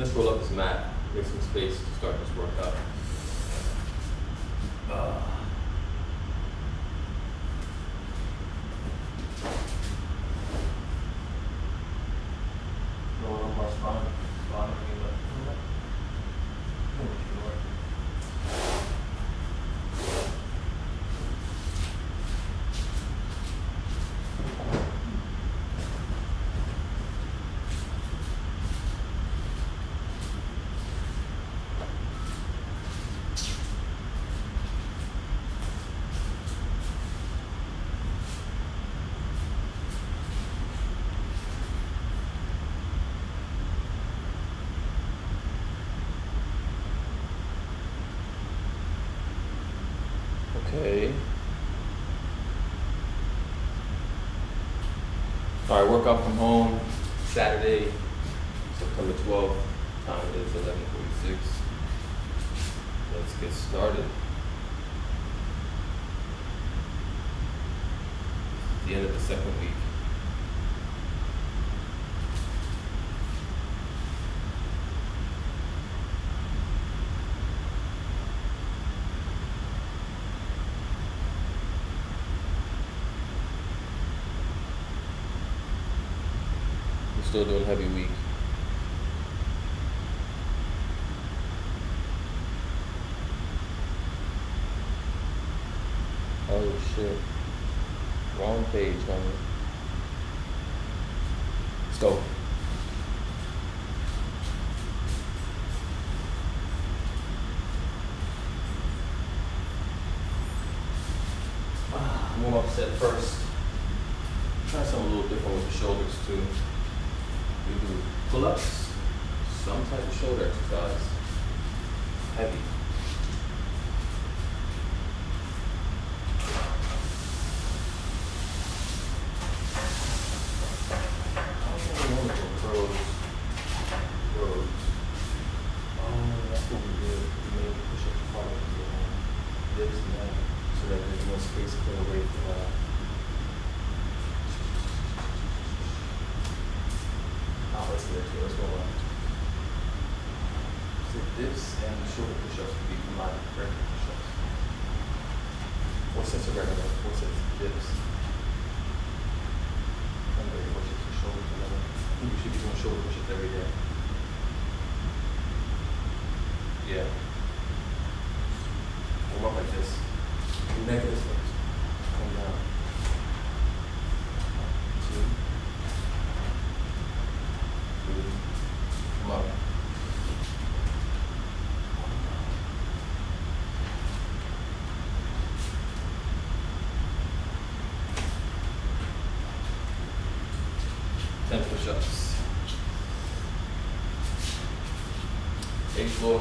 Let's roll up this mat. Make some space to start this workout. Roll up our spine. Spine. Okay. All right, workout from home, Saturday, September 12th. Time it is 11:46. Let's get started. The end of the second week. Still doing heavy week. Oh shit. Wrong page, homie. Let's go. Warm up set first. Try something a little different with the shoulders too. We do pull-ups, some type of shoulder exercise, heavy. I don't really want to go curls. Oh, that's what we did. We made the push-up part of the dips and that, so that there's more space to put away from that. Let's do it too. Let's go on. So dips and shoulder push-ups can be combined with regular push-ups. 4 sets of regular, 4 sets of dips. And maybe 4 sets of shoulders together. I think you should be doing shoulder push-ups every day. Yeah. Warm up like this. Do negatives first. Come down. 2. Come up. 10 push-ups. 8 floor.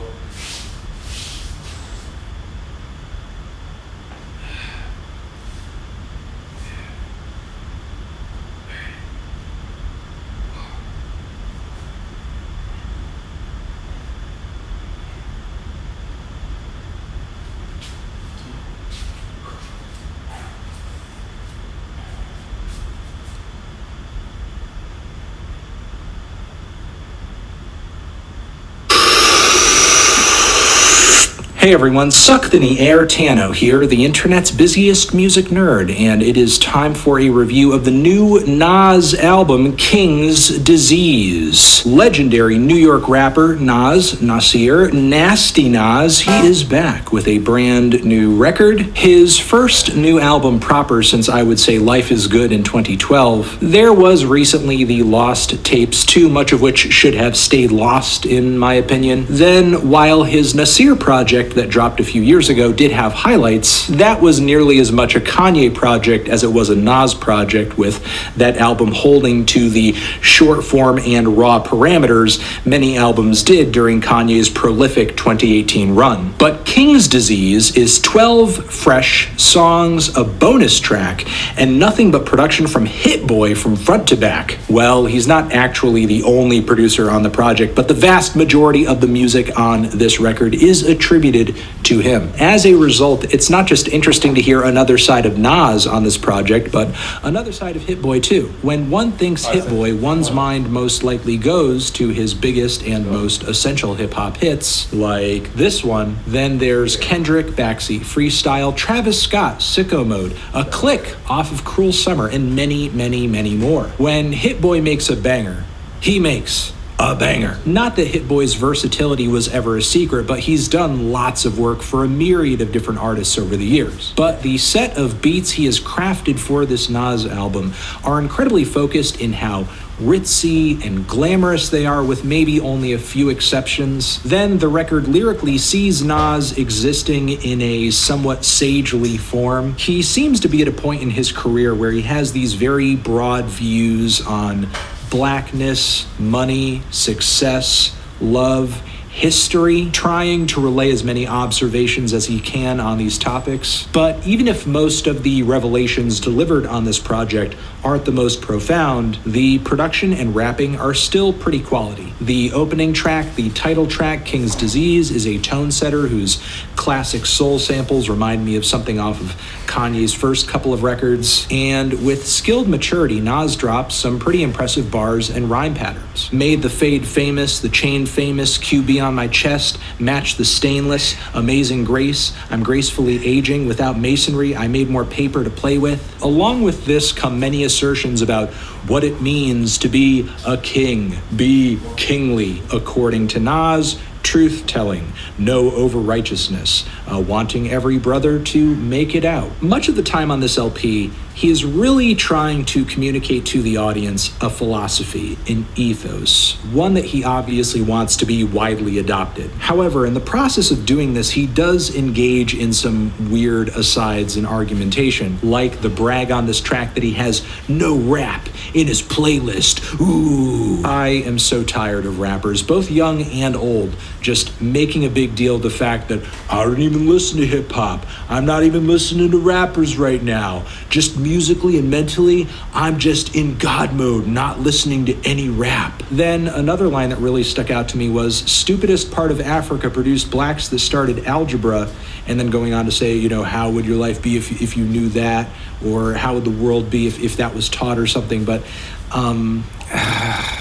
Hey everyone, Suck the Knee Air Tano here, the internet's busiest music nerd, and it is time for a review of the new Nas album, King's Disease. Legendary New York rapper Nasir, Nasty Nas, he is back with a brand new record, his first new album proper since I would say Life is Good in 2012. There was recently the Lost Tapes 2, much of which should have stayed lost in my opinion. Then, while his Nasir project that dropped a few years ago did have highlights, that was nearly as much a Kanye project as it was a Nas project, with that album holding to the short form and raw parameters many albums did during Kanye's prolific 2018 run. But King's Disease is 12 fresh songs, a bonus track, and nothing but production from Hit Boy from front to back. Well, he's not actually the only producer on the project, but the vast majority of the music on this record is attributed attributed to him. As a result, it's not just interesting to hear another side of Nas on this project, but another side of Hit Boy too. When one thinks Hit Boy, one's mind most likely goes to his biggest and most essential hip-hop hits, like this one. Then there's Kendrick, Backseat Freestyle, Travis Scott, Sicko Mode, A Click off of Cruel Summer, and many, many, many more. When Hit Boy makes a banger, he makes a banger. Not that Hit Boy's versatility was ever a secret, but he's done lots of work for a myriad of different artists over the years. But the set of beats he has crafted for this Nas album are incredibly focused in how ritzy and glamorous they are, with maybe only a few exceptions. Then the record lyrically sees Nas existing in a somewhat sagely form. He seems to be at a point in his career where he has these very broad views on blackness, money, success, love, history, trying to relay as many observations as he can on these topics. But even if most of the revelations delivered on this project aren't the most profound, the production and rapping are still pretty quality. The opening track, the title track, King's Disease, is a tone setter whose classic soul samples remind me of something off of Kanye's first couple of records. And with skilled maturity, Nas drops some pretty impressive bars and rhyme patterns. Made the fade famous, the chain famous, QB on my chest, match the stainless, amazing grace, I'm gracefully aging, without masonry, I made more paper to play with. Along with this come many assertions about what it means to be a king, be kingly, according to Nas, truth-telling, no over-righteousness, wanting every brother to make it out. Much of the time on this LP, he is really trying to communicate to the audience a philosophy, an ethos, one that he obviously wants to be widely adopted. However, in the process of doing this, he does engage in some weird asides and argumentation, like the brag on this track that he has no rap in his playlist. Ooh. I am so tired of rappers, both young and old, just making a big deal of the fact that I don't even listen to hip-hop. I'm not even listening to rappers right now. Just musically and mentally, I'm just in God mode, not listening to any rap. Then another line that really stuck out to me was, stupidest part of Africa produced blacks that started algebra, and then going on to say, you know, how would your life be if you knew that, or how would the world be if that was taught or something. But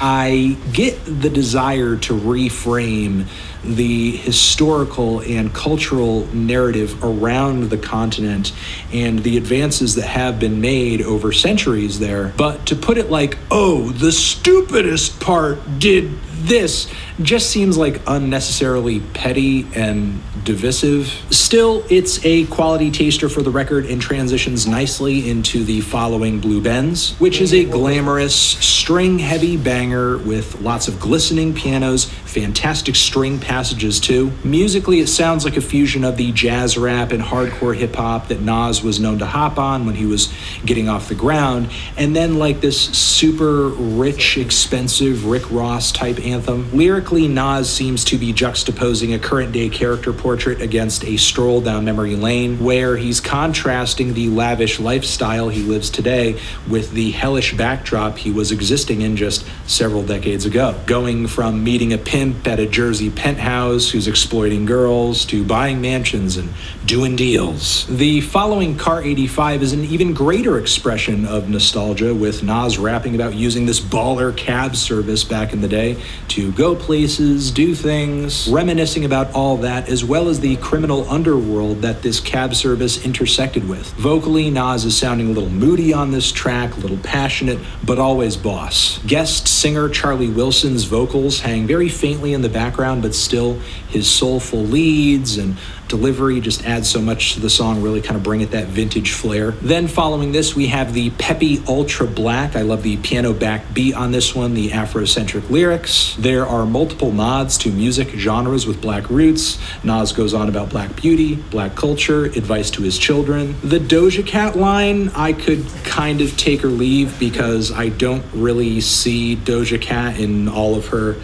I get the desire to reframe the historical and cultural narrative around the continent and the advances that have been made over centuries there, but to put it like, oh, the stupidest part did this, just seems like unnecessarily petty and divisive. Still, it's a quality taster for the record and transitions nicely into the following Blue Benz, which is a glamorous, string-heavy banger with lots of glistening pianos, fantastic string passages too. Musically, it sounds like a fusion of the jazz rap and hardcore hip-hop that Nas was known to hop on when he was getting off the ground, and then like this super rich, expensive Rick Ross type anthem. Lyrically, Nas seems to be juxtaposing a current-day character portrait against a stroll down memory lane, where he's contrasting the lavish lifestyle he lives today with the hellish backdrop he was existing in just several decades ago. Going from meeting a pimp at a Jersey penthouse who's exploiting girls to buying mansions and doing deals. The following Car 85 is an even greater expression of nostalgia, with Nas rapping about using this baller cab service back in the day to go places, do things, reminiscing about all that, as well as the criminal underworld that this cab service intersected with. Vocally, Nas is sounding a little moody on this track, a little passionate, but always boss. Guest singer Charlie Wilson's vocals hang very faintly in the background, but still his soulful leads and delivery just adds so much to the song, really kind of bring it that vintage flair. Then following this, we have the peppy Ultra Black. I love the piano back beat on this one, the Afrocentric lyrics. There are multiple nods to music genres with black roots. Nas goes on about black beauty, black culture, advice to his children. The Doja Cat line, I could kind of take or leave because I don't really see Doja Cat in all of her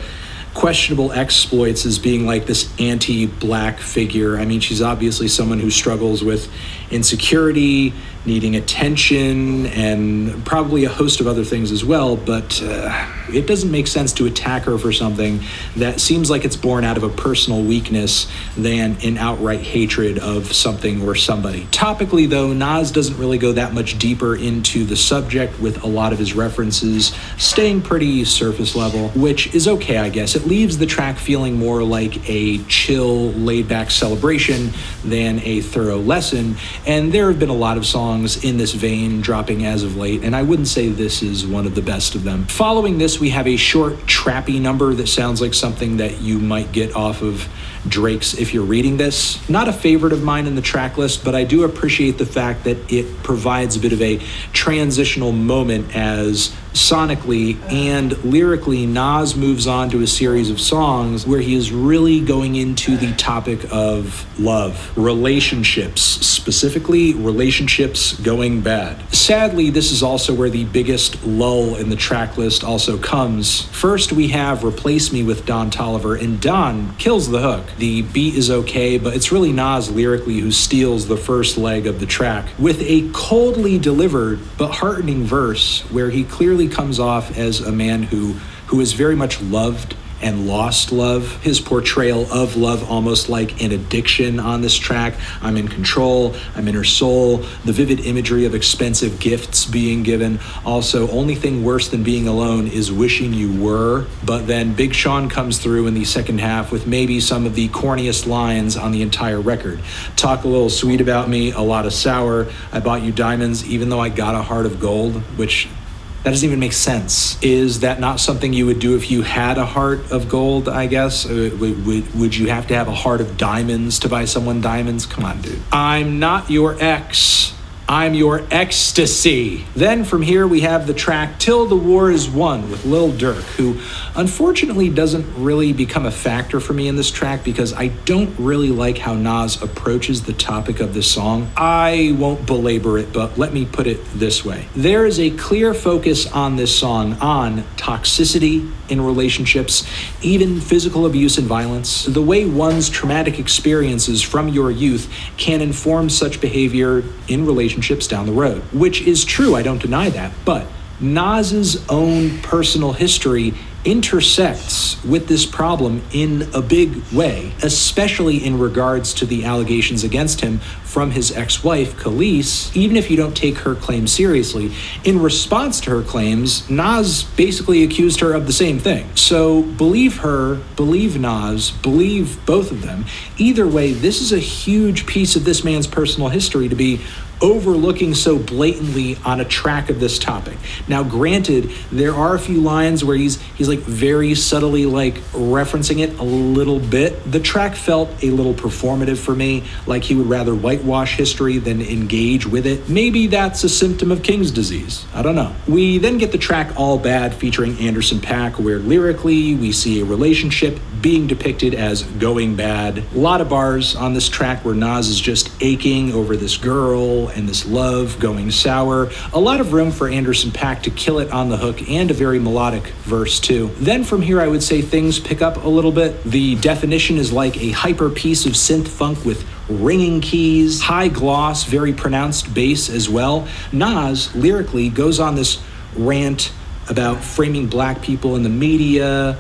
questionable exploits as being like this anti-black figure. I mean, she's obviously someone who struggles with insecurity, needing attention, and probably a host of other things as well, but it doesn't make sense to attack her for something that seems like it's born out of a personal weakness than an outright hatred of something or somebody. Topically, though, Nas doesn't really go that much deeper into the subject, with a lot of his references staying pretty surface level, which is okay, I guess. It leaves the track feeling more like a chill, laid-back celebration than a thorough lesson, and there have been a lot of songs in this vein dropping as of late, and I wouldn't say this is one of the best of them. Following this, we have a short, trappy number that sounds like something that you might get off of Drake's If You're Reading This. Not a favorite of mine in the track list, but I do appreciate the fact that it provides a bit of a transitional moment as sonically and lyrically Nas moves on to a series of songs where he is really going into the topic of love, relationships, specifically relationships going bad. Sadly, this is also where the biggest lull in the track list also comes. First, we have Replace Me with Don Toliver, and Don kills the hook. The beat is okay, but it's really Nas lyrically who steals the first leg of the track with a coldly delivered but heartening verse where he clearly comes off as a man who is very much loved and lost love. His portrayal of love almost like an addiction on this track. I'm in control, I'm in her soul, the vivid imagery of expensive gifts being given. Also, only thing worse than being alone is wishing you were. But then Big Sean comes through in the second half with maybe some of the corniest lines on the entire record. Talk a little sweet about me, a lot of sour. I bought you diamonds even though I got a heart of gold, which that doesn't even make sense. Is that not something you would do if you had a heart of gold, I guess? Would you have to have a heart of diamonds to buy someone diamonds? Come on, dude. I'm not your ex. I'm your ecstasy. Then from here we have the track Till the War Is Won with Lil Durk, who unfortunately doesn't really become a factor for me in this track because I don't really like how Nas approaches the topic of this song. I won't belabor it, but let me put it this way. There is a clear focus on this song on toxicity in relationships, even physical abuse and violence, the way one's traumatic experiences from your youth can inform such behavior in relationships down the road, which is true, I don't deny that, but Nas's own personal history intersects with this problem in a big way, especially in regards to the allegations against him from his ex-wife, Khalees. Even if you don't take her claim seriously, in response to her claims, Nas basically accused her of the same thing. So believe her, believe Nas, believe both of them. Either way, this is a huge piece of this man's personal history to be overlooking so blatantly on a track of this topic. Now, granted, there are a few lines where he's like very subtly like referencing it a little bit. The track felt a little performative for me, like he would rather whitewash history than engage with it. Maybe that's a symptom of King's disease. I don't know. We then get the track All Bad featuring Anderson .Paak, where lyrically we see a relationship being depicted as going bad. A lot of bars on this track where Nas is just aching over this girl and this love going sour. A lot of room for Anderson .Paak to kill it on the hook and a very melodic verse too. Then from here I would say things pick up a little bit. The definition is like a hyper piece of synth funk with ringing keys, high gloss, very pronounced bass as well. Nas lyrically goes on this rant about framing black people in the media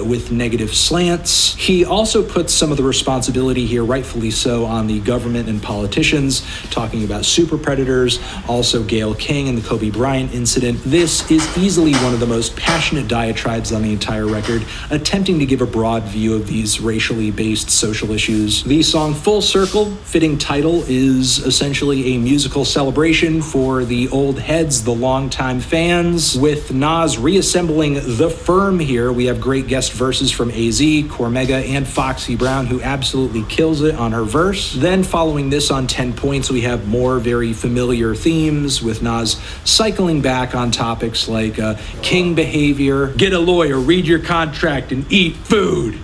with negative slants. He also puts some of the responsibility here, rightfully so, on the government and politicians, talking about super predators, also Gayle King and the Kobe Bryant incident. This is easily one of the most passionate diatribes on the entire record, attempting to give a broad view of these racially based social issues. The song Full Circle, fitting title, is essentially a musical celebration for the old heads, the longtime fans. With Nas reassembling the firm here, we have great guest verses from AZ, Cormega, and Foxy Brown, who absolutely kills it on her verse. Then following this on 10 points, we have more very familiar themes, with Nas cycling back on topics like king behavior, get a lawyer, read your contract, and eat food.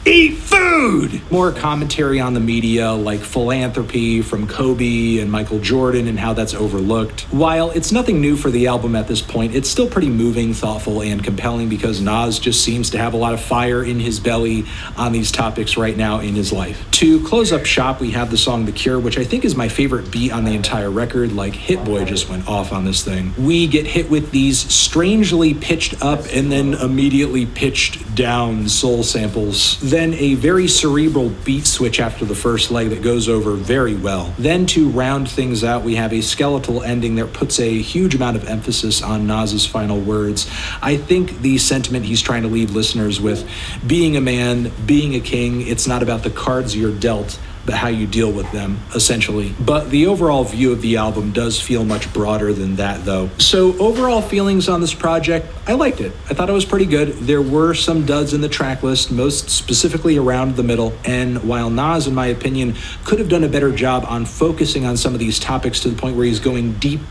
Eat food! food! More commentary on the media, like philanthropy from Kobe and Michael Jordan and how that's overlooked. While it's nothing new for the album at this point, it's still pretty moving, thoughtful, and compelling because Nas just seems to have a lot of fire in his belly on these topics right now in his life. To close up shop, we have the song The Cure, which I think is my favorite beat on the entire record. Like, Hit Boy just went off on this thing. We get hit with these strangely pitched up and then immediately pitched down soul samples. Then a very cerebral beat switch after the first leg that goes over very well. Then to round things out, we have a skeletal ending that puts a huge amount of emphasis on Nas's final words. I think the sentiment he's trying to leave listeners with, being a man, being a king, it's not about the cards you're dealt, but how you deal with them, essentially. But the overall view of the album does feel much broader than that, though. So overall feelings on this project, I liked it. I thought it was pretty good. There were some duds in the track list, most specifically around the middle, and while Nas, in my opinion, could have done a better job on focusing on some of these topics to the point where he's going deep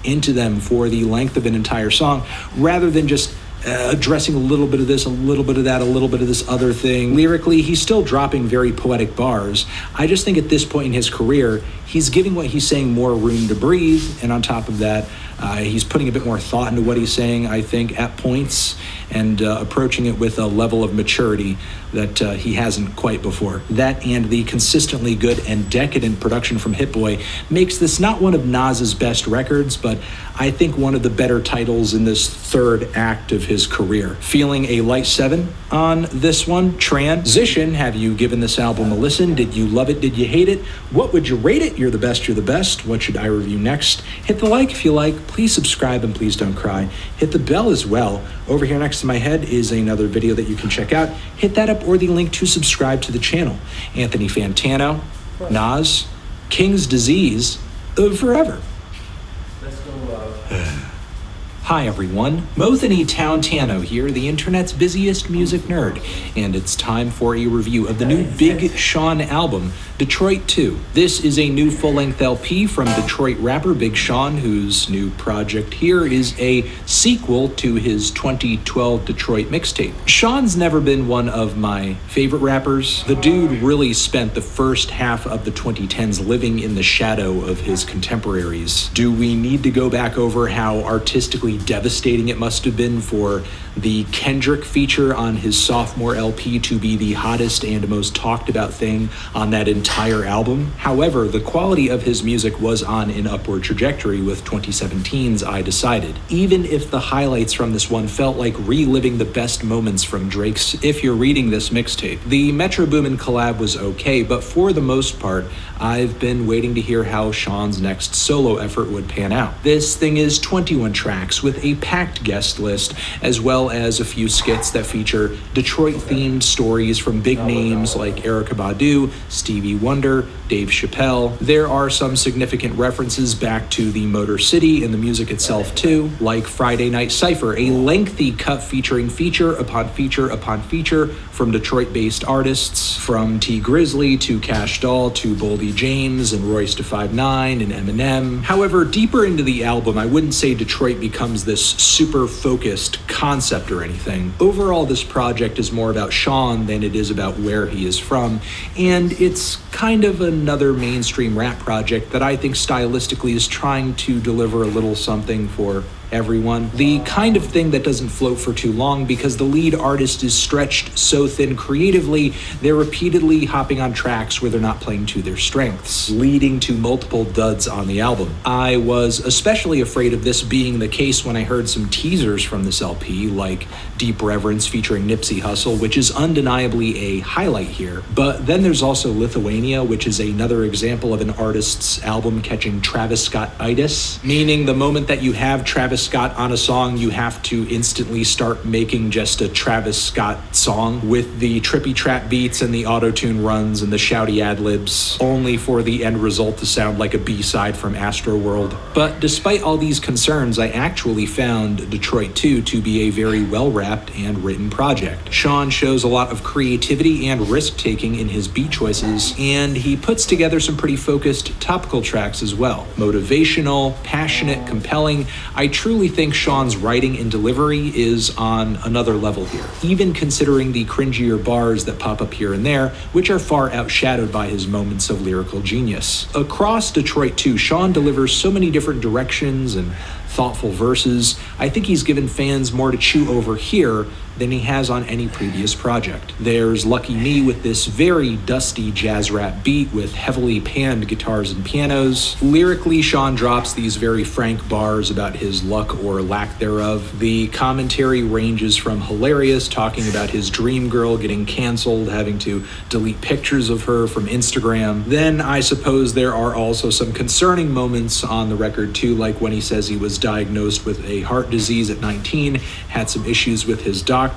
into them for the length of an entire song, rather than just addressing a little bit of this, a little bit of that, a little bit of this other thing. Lyrically, he's still dropping very poetic bars. I just think at this point in his career, he's giving what he's saying more room to breathe, and on top of that, he's putting a bit more thought into what he's saying, I think, at points, and approaching it with a level of maturity that he hasn't quite before. That and the consistently good and decadent production from Hit Boy makes this not one of Nas's best records, but I think one of the better titles in this third act of his career. Feeling a light 7 on this one. Transition, have you given this album a listen? Did you love it? Did you hate it? What would you rate it? You're the best, you're the best. What should I review next? Hit the like if you like. Please subscribe and please don't cry. Hit the bell as well. Over here next to my head is another video that you can check out. Hit that up or the link to subscribe to the channel. Anthony Fantano, Nas, King's Disease, forever. Let's go, Hi everyone, Mothany Tano here, the internet's busiest music nerd, and it's time for a review of the new Big Sean album, Detroit 2. This is a new full-length LP from Detroit rapper Big Sean, whose new project here is a sequel to his 2012 Detroit mixtape. Sean's never been one of my favorite rappers. The dude really spent the first half of the 2010s living in the shadow of his contemporaries. Do we need to go back over how artistically devastating it must have been for the Kendrick feature on his sophomore LP to be the hottest and most talked about thing on that entire album? However, the quality of his music was on an upward trajectory with 2017's I Decided, even if the highlights from this one felt like reliving the best moments from Drake's If You're Reading This mixtape. The Metro Boomin collab was okay, but for the most part, I've been waiting to hear how Sean's next solo effort would pan out. This thing is 21 tracks with a packed guest list, as well as a few skits that feature Detroit-themed stories from big names like Erykah Badu, Stevie Wonder, Dave Chappelle. There are some significant references back to the Motor City in the music itself too, like Friday Night Cypher, a lengthy cut featuring feature upon feature upon feature from Detroit-based artists, from T Grizzly to Cash Doll to Boldy James and Royce da 5'9" and Eminem. However, deeper into the album, I wouldn't say Detroit becomes this super focused concept or anything. Overall, this project is more about Sean than it is about where he is from, and it's kind of another mainstream rap project that I think stylistically is trying to deliver a little something for everyone. The kind of thing that doesn't float for too long because the lead artist is stretched so thin creatively, they're repeatedly hopping on tracks where they're not playing to their strengths, leading to multiple duds on the album. I was especially afraid of this being the case when I heard some teasers from this LP, like Deep Reverence featuring Nipsey Hussle, which is undeniably a highlight here. But then there's also Lithuania, which is another example of an artist's album catching Travis Scott-itis, meaning the moment that you have Travis Scott on a song, you have to instantly start making just a Travis Scott song with the trippy trap beats and the auto-tune runs and the shouty ad-libs, only for the end result to sound like a B-side from Astroworld. But despite all these concerns, I actually found Detroit 2 to be a very well-wrapped and written project. Sean shows a lot of creativity and risk-taking in his beat choices, and he puts together some pretty focused topical tracks as well. Motivational, passionate, compelling. I truly truly think Sean's writing and delivery is on another level here, even considering the cringier bars that pop up here and there, which are far outshadowed by his moments of lyrical genius. Across Detroit 2, Sean delivers so many different directions and thoughtful verses. I think he's given fans more to chew over here than he has on any previous project. There's Lucky Me with this very dusty jazz rap beat with heavily panned guitars and pianos. Lyrically, Sean drops these very frank bars about his luck or lack thereof. The commentary ranges from hilarious, talking about his dream girl getting canceled, having to delete pictures of her from Instagram. Then I suppose there are also some concerning moments on the record too, like when he says he was diagnosed with a heart disease at 19, had some issues with his doctors,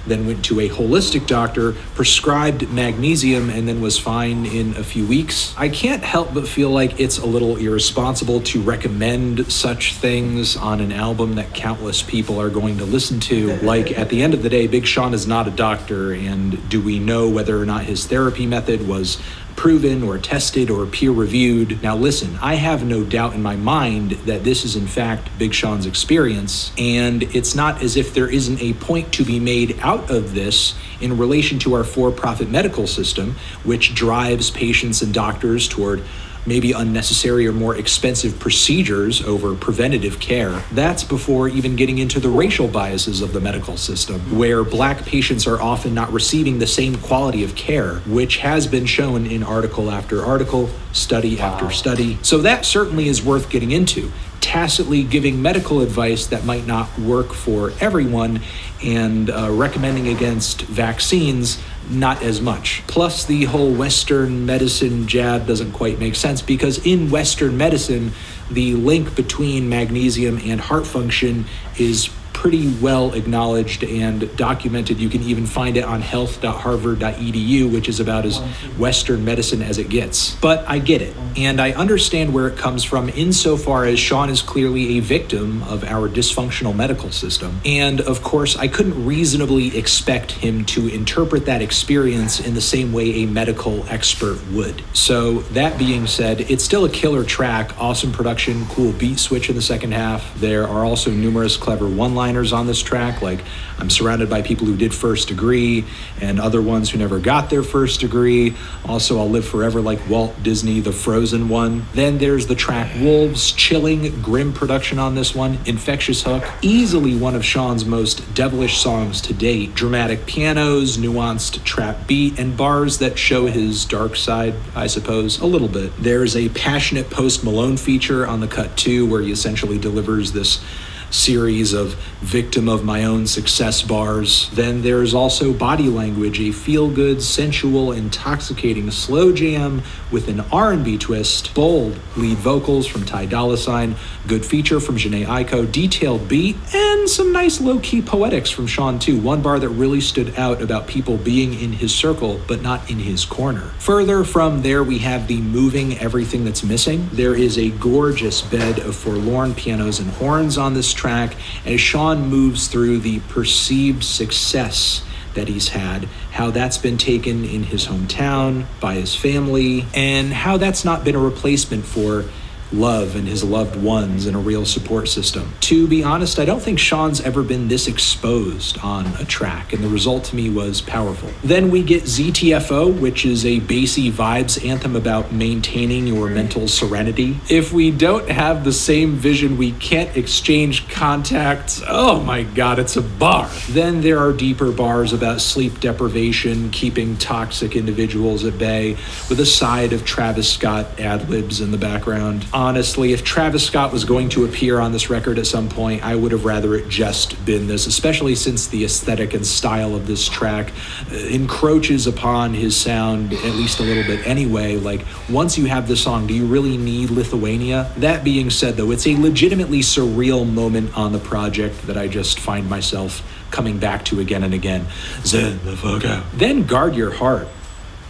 then went to a holistic doctor, prescribed magnesium, and then was fine in a few weeks. I can't help but feel like it's a little irresponsible to recommend such things on an album that countless people are going to listen to. Like, at the end of the day, Big Sean is not a doctor, and do we know whether or not his therapy method was proven or tested or peer-reviewed? Now listen, I have no doubt in my mind that this is in fact Big Sean's experience, and it's not as if there isn't a point to be made out of this in relation to our for-profit medical system, which drives patients and doctors toward maybe unnecessary or more expensive procedures over preventative care. That's before even getting into the racial biases of the medical system, where Black patients are often not receiving the same quality of care, which has been shown in article after article, study after study. So that certainly is worth getting into. Tacitly giving medical advice that might not work for everyone, and recommending against vaccines, not as much. Plus, the whole Western medicine jab doesn't quite make sense, because in Western medicine, the link between magnesium and heart function is pretty well acknowledged and documented. You can even find it on health.harvard.edu, which is about as Western medicine as it gets. But I get it, and I understand where it comes from insofar as Sean is clearly a victim of our dysfunctional medical system. And of course, I couldn't reasonably expect him to interpret that experience in the same way a medical expert would. So that being said, it's still a killer track, awesome production, cool beat switch in the second half. There are also numerous clever one-liners on this track, like I'm surrounded by people who did first degree and other ones who never got their first degree. Also, I'll live forever like Walt Disney, the Frozen one. Then there's the track Wolves, chilling, grim production on this one, infectious hook, easily one of Sean's most devilish songs to date. Dramatic pianos, nuanced trap beat, and bars that show his dark side, I suppose, a little bit. There's a passionate Post Malone feature on the cut too, where he essentially delivers this series of victim of my own success bars. Then there's also Body Language, a feel-good, sensual, intoxicating slow jam with an R&B twist, bold lead vocals from Ty Dolla $ign, good feature from Jhené Aiko, detailed beat, and some nice low-key poetics from Sean too. One bar that really stood out about people being in his circle but not in his corner. Further from there, we have the moving Everything That's Missing. There is a gorgeous bed of forlorn pianos and horns on this track as Sean moves through the perceived success that he's had, how that's been taken in his hometown by his family, and how that's not been a replacement for love and his loved ones and a real support system. To be honest, I don't think Sean's ever been this exposed on a track, and the result to me was powerful. Then we get ZTFO, which is a bassy vibes anthem about maintaining your mental serenity. If we don't have the same vision, we can't exchange contacts. Oh my God, it's a bar. Then there are deeper bars about sleep deprivation, keeping toxic individuals at bay, with a side of Travis Scott ad-libs in the background. Honestly, if Travis Scott was going to appear on this record at some point, I would have rather it just been this, especially since the aesthetic and style of this track encroaches upon his sound at least a little bit anyway. Like, once you have the song, do you really need Lithuania? That being said, though, it's a legitimately surreal moment on the project that I just find myself coming back to again and again. Zen the fuck out. Then Guard Your Heart.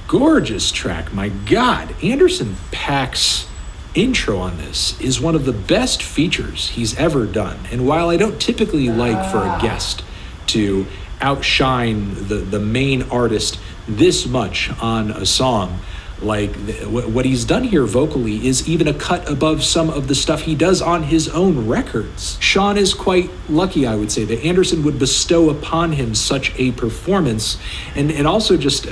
Gorgeous track, my God. Anderson .Paak's intro on this is one of the best features he's ever done. And while I don't typically like for a guest to outshine the main artist this much on a song, Like, what he's done here vocally is even a cut above some of the stuff he does on his own records. Sean is quite lucky, I would say, that Anderson would bestow upon him such a performance, and also just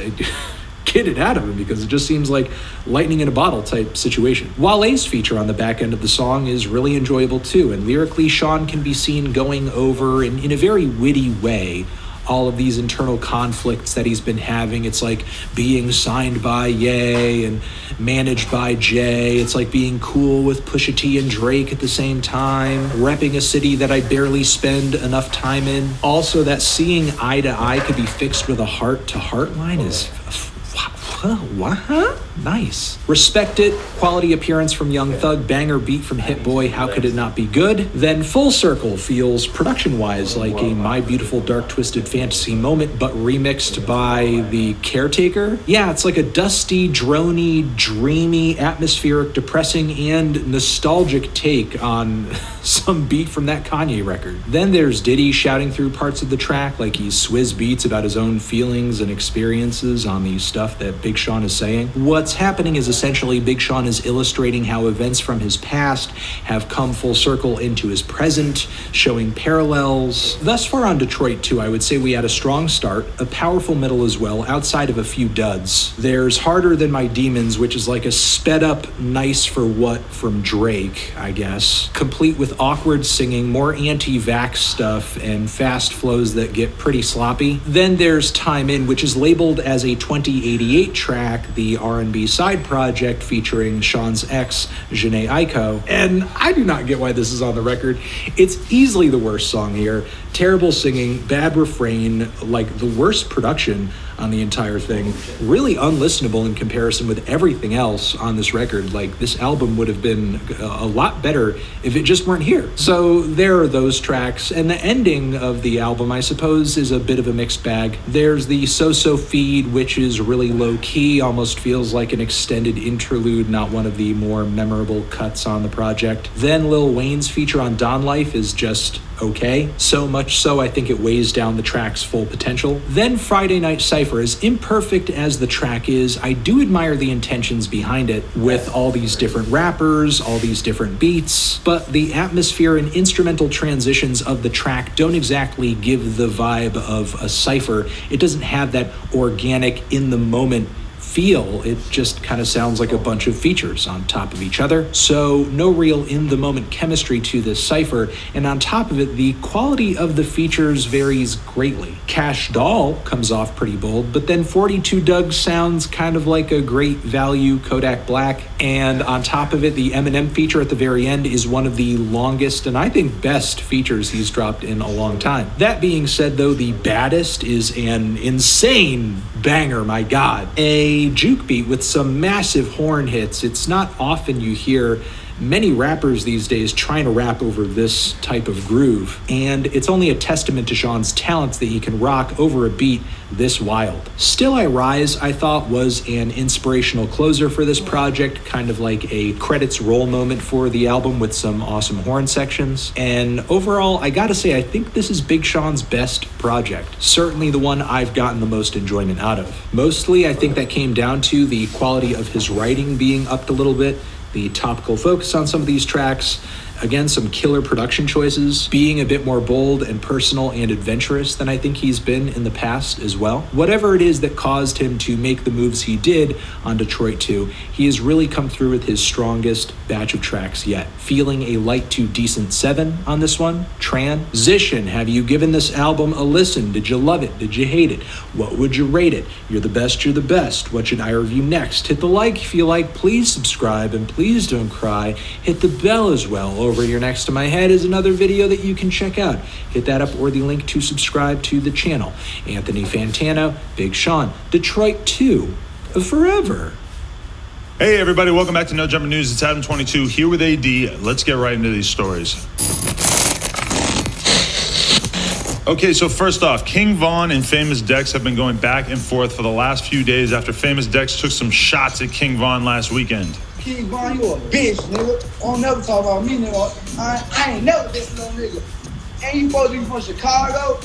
get it out of him, because it just seems like lightning in a bottle type situation. Wale's feature on the back end of the song is really enjoyable too, and lyrically Sean can be seen going over in a very witty way all of these internal conflicts that he's been having. It's like being signed by Ye and managed by Jay. It's like being cool with Pusha T and Drake at the same time. Repping a city that I barely spend enough time in. Also, that seeing eye to eye could be fixed with a heart to heart line is what? Nice. Respect It, quality appearance from Young Thug, banger beat from Hit Boy, how could it not be good? Then Full Circle feels production-wise like a My Beautiful Dark Twisted Fantasy moment, but remixed by The Caretaker. Yeah, it's like a dusty, droney, dreamy, atmospheric, depressing, and nostalgic take on some beat from that Kanye record. Then there's Diddy shouting through parts of the track like he's Swizz Beatz about his own feelings and experiences on the stuff that Big Sean is saying. What's happening is essentially Big Sean is illustrating how events from his past have come full circle into his present, showing parallels. Thus far on Detroit 2, I would say we had a strong start, a powerful middle as well, outside of a few duds. There's Harder Than My Demons, which is like a sped up Nice for What from Drake, I guess, complete with awkward singing, more anti-vax stuff, and fast flows that get pretty sloppy. Then there's Time In, which is labeled as a 2088 track, the R&B side project featuring Sean's ex, Jhené Aiko, and I do not get why this is on the record. It's easily the worst song here. Terrible singing, bad refrain, like the worst production on the entire thing. Really unlistenable in comparison with everything else on this record. Like, this album would have been a lot better if it just weren't here. So there are those tracks, and the ending of the album, I suppose, is a bit of a mixed bag. There's the So-So feed, which is really low-key, almost feels like an extended interlude, not one of the more memorable cuts on the project. Then Lil Wayne's feature on Don Life is just okay. So much so, I think it weighs down the track's full potential. Then Friday Night Cypher, as imperfect as the track is, I do admire the intentions behind it, with all these different rappers, all these different beats, but the atmosphere and instrumental transitions of the track don't exactly give the vibe of a cypher. It doesn't have that organic, in-the-moment feel. It just kind of sounds like a bunch of features on top of each other. So no real in-the-moment chemistry to this cypher, and on top of it, the quality of the features varies greatly. Cash Doll comes off pretty bold, but then 42 Dugg sounds kind of like a great value Kodak Black, and on top of it, the Eminem feature at the very end is one of the longest and I think best features he's dropped in a long time. That being said, though, the baddest is an insane banger, my god. A juke beat with some massive horn hits. It's not often you hear many rappers these days trying to rap over this type of groove, and it's only a testament to Sean's talents that he can rock over a beat this wild. Still I Rise, I thought, was an inspirational closer for this project, kind of like a credits roll moment for the album with some awesome horn sections. And overall, I gotta say, I think this is Big Sean's best project. Certainly the one I've gotten the most enjoyment out of. Mostly, I think that came down to the quality of his writing being upped a little bit, the topical focus on some of these tracks, again, some killer production choices, being a bit more bold and personal and adventurous than I think he's been in the past as well. Whatever it is that caused him to make the moves he did on Detroit 2, he has really come through with his strongest batch of tracks yet. Feeling a light to decent 7 on this one. Transition, have you given this album a listen? Did you love it? Did you hate it? What would you rate it? You're the best, you're the best. What should I review next? Hit the like if you like, please subscribe, and please don't cry. Hit the bell as well. Over here next to my head is another video that you can check out. Hit that up, or the link to subscribe to the channel. Anthony Fantano, Big Sean, Detroit 2, forever. Hey everybody, welcome back to No Jumper News. It's Adam 22 here with AD. Let's get right into these stories. Okay, so first off, King Von and Famous Dex have been going back and forth for the last few days after Famous Dex took some shots at King Von last weekend. King Von, you a bitch, nigga. Don't never talk about me, nigga. I ain't never this little nigga. And you supposed to be from Chicago?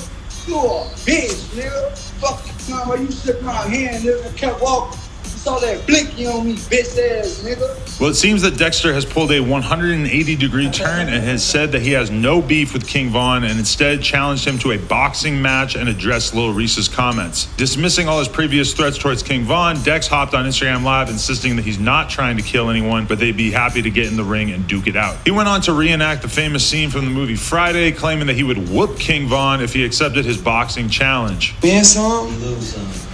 You a bitch, nigga. Fuck you, man. You sitting around here and nigga kept walking. You saw that blinky on me, bitch ass nigga. Well, it seems that Dexter has pulled a 180-degree turn and has said that he has no beef with King Von and instead challenged him to a boxing match and addressed Lil Reese's comments. Dismissing all his previous threats towards King Von, Dex hopped on Instagram Live insisting that he's not trying to kill anyone, but they'd be happy to get in the ring and duke it out. He went on to reenact the famous scene from the movie Friday, claiming that he would whoop King Von if he accepted his boxing challenge. Win some,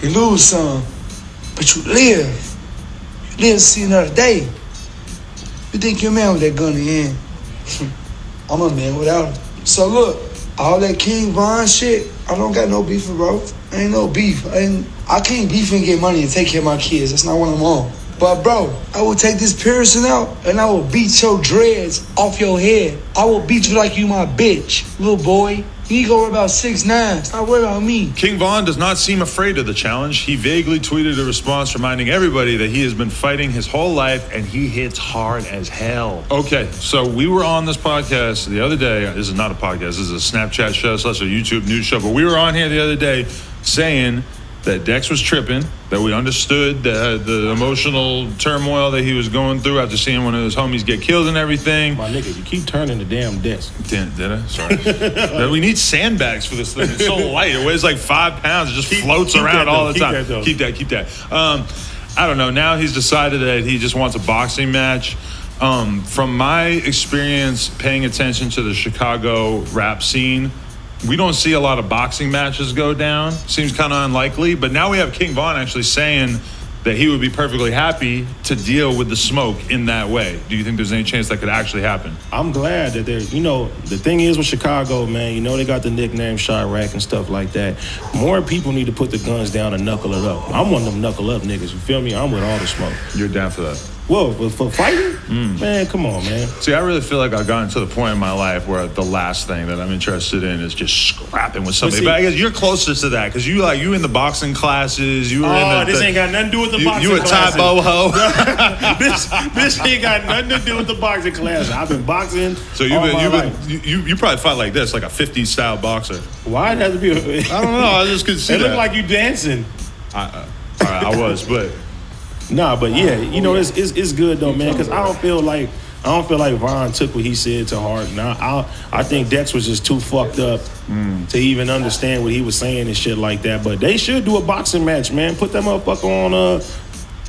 you lose some. But you live. You live to see another day. You think you're a man with that gun in your hand. I'm a man without it. So look, all that King Von shit, I don't got no beef with, bro. Ain't no beef. I can't beef and get money and take care of my kids. That's not what I'm on. But bro, I will take this piercing out and I will beat your dreads off your head. I will beat you like you my bitch, little boy. You go about 6'9". Stop worrying about me. King Von does not seem afraid of the challenge. He vaguely tweeted a response reminding everybody that he has been fighting his whole life and he hits hard as hell. Okay, so we were on this podcast the other day. This is not a podcast. This is a Snapchat show / a YouTube news show. But we were on here the other day saying that Dex was tripping, that we understood the emotional turmoil that he was going through after seeing one of his homies get killed and everything. My nigga, you keep turning the damn desk. Did I? Sorry. We need sandbags for this thing. It's so light. It weighs like 5 pounds. It just floats around all the time. Keep that. I don't know. Now he's decided that he just wants a boxing match. From my experience paying attention to the Chicago rap scene, we don't see a lot of boxing matches go down. Seems kind of unlikely. But now we have King Von actually saying that he would be perfectly happy to deal with the smoke in that way. Do you think there's any chance that could actually happen? I'm glad that they're, the thing is with Chicago, man, they got the nickname Chirac and stuff like that. More people need to put the guns down and knuckle it up. I'm one of them knuckle up niggas, you feel me? I'm with all the smoke. You're down for that? Whoa, for fighting? Man, come on, man. See, I really feel like I've gotten to the point in my life where the last thing that I'm interested in is just scrapping with somebody. But I guess you're closest to that because you in the boxing classes. You were in this ain't got nothing to do with the boxing classes. You a Thai boho. this ain't got nothing to do with the boxing classes. I've been boxing. So you probably fight like this, like a 50s style boxer. Why'd it have to be? I don't know. I just could see it looked like you dancing. I was, but. Nah, but yeah, it's good though, man, because I don't feel like Von took what he said to heart. Now I think Dex was just too fucked up to even understand what he was saying and shit like that. But they should do a boxing match, man. Put that motherfucker on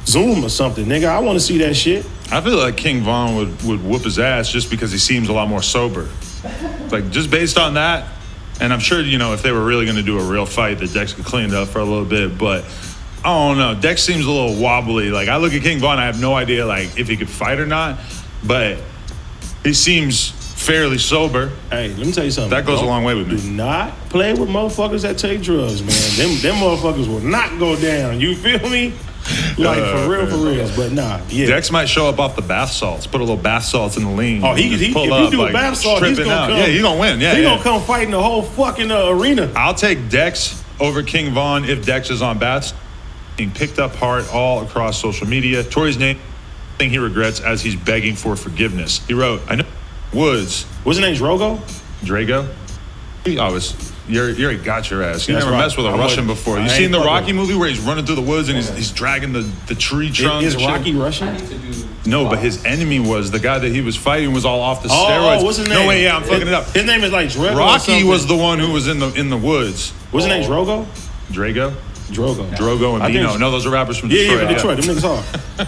Zoom or something, nigga. I want to see that shit. I feel like King Von would whoop his ass just because he seems a lot more sober. Like just based on that, and I'm sure if they were really going to do a real fight, that Dex could clean it up for a little bit, but. I don't know. Dex seems a little wobbly. Like I look at King Von, I have no idea if he could fight or not, but he seems fairly sober. Hey, let me tell you something. That goes a long way with me. Do not play with motherfuckers that take drugs, man. Them motherfuckers will not go down. You feel me? Like for real. But nah, yeah. Dex might show up off the bath salts. Put a little bath salts in the lean. Oh, if pull you up, do a bath salt, he's gonna come. Yeah, he's gonna win. Yeah, he's gonna come fight in the whole fucking arena. I'll take Dex over King Von if Dex is on baths. Being picked up hard all across social media. Tory's name thing he regrets as he's begging for forgiveness. He wrote, "I know Woods." What's his name? Drago? You already got your ass. You never messed with a Russian before. You seen the Rocky movie where he's running through the woods and he's dragging the tree trunk? Is Rocky Russian? No, but his enemy was the guy that he was fighting was all off the steroids. Oh, what's his name? No way, yeah, I'm fucking it up. His name is like Drago. Rocky was the one who was in the woods. What's his name? Drogo and Dino. No, those are rappers from Detroit. Yeah, Detroit. Them niggas hard.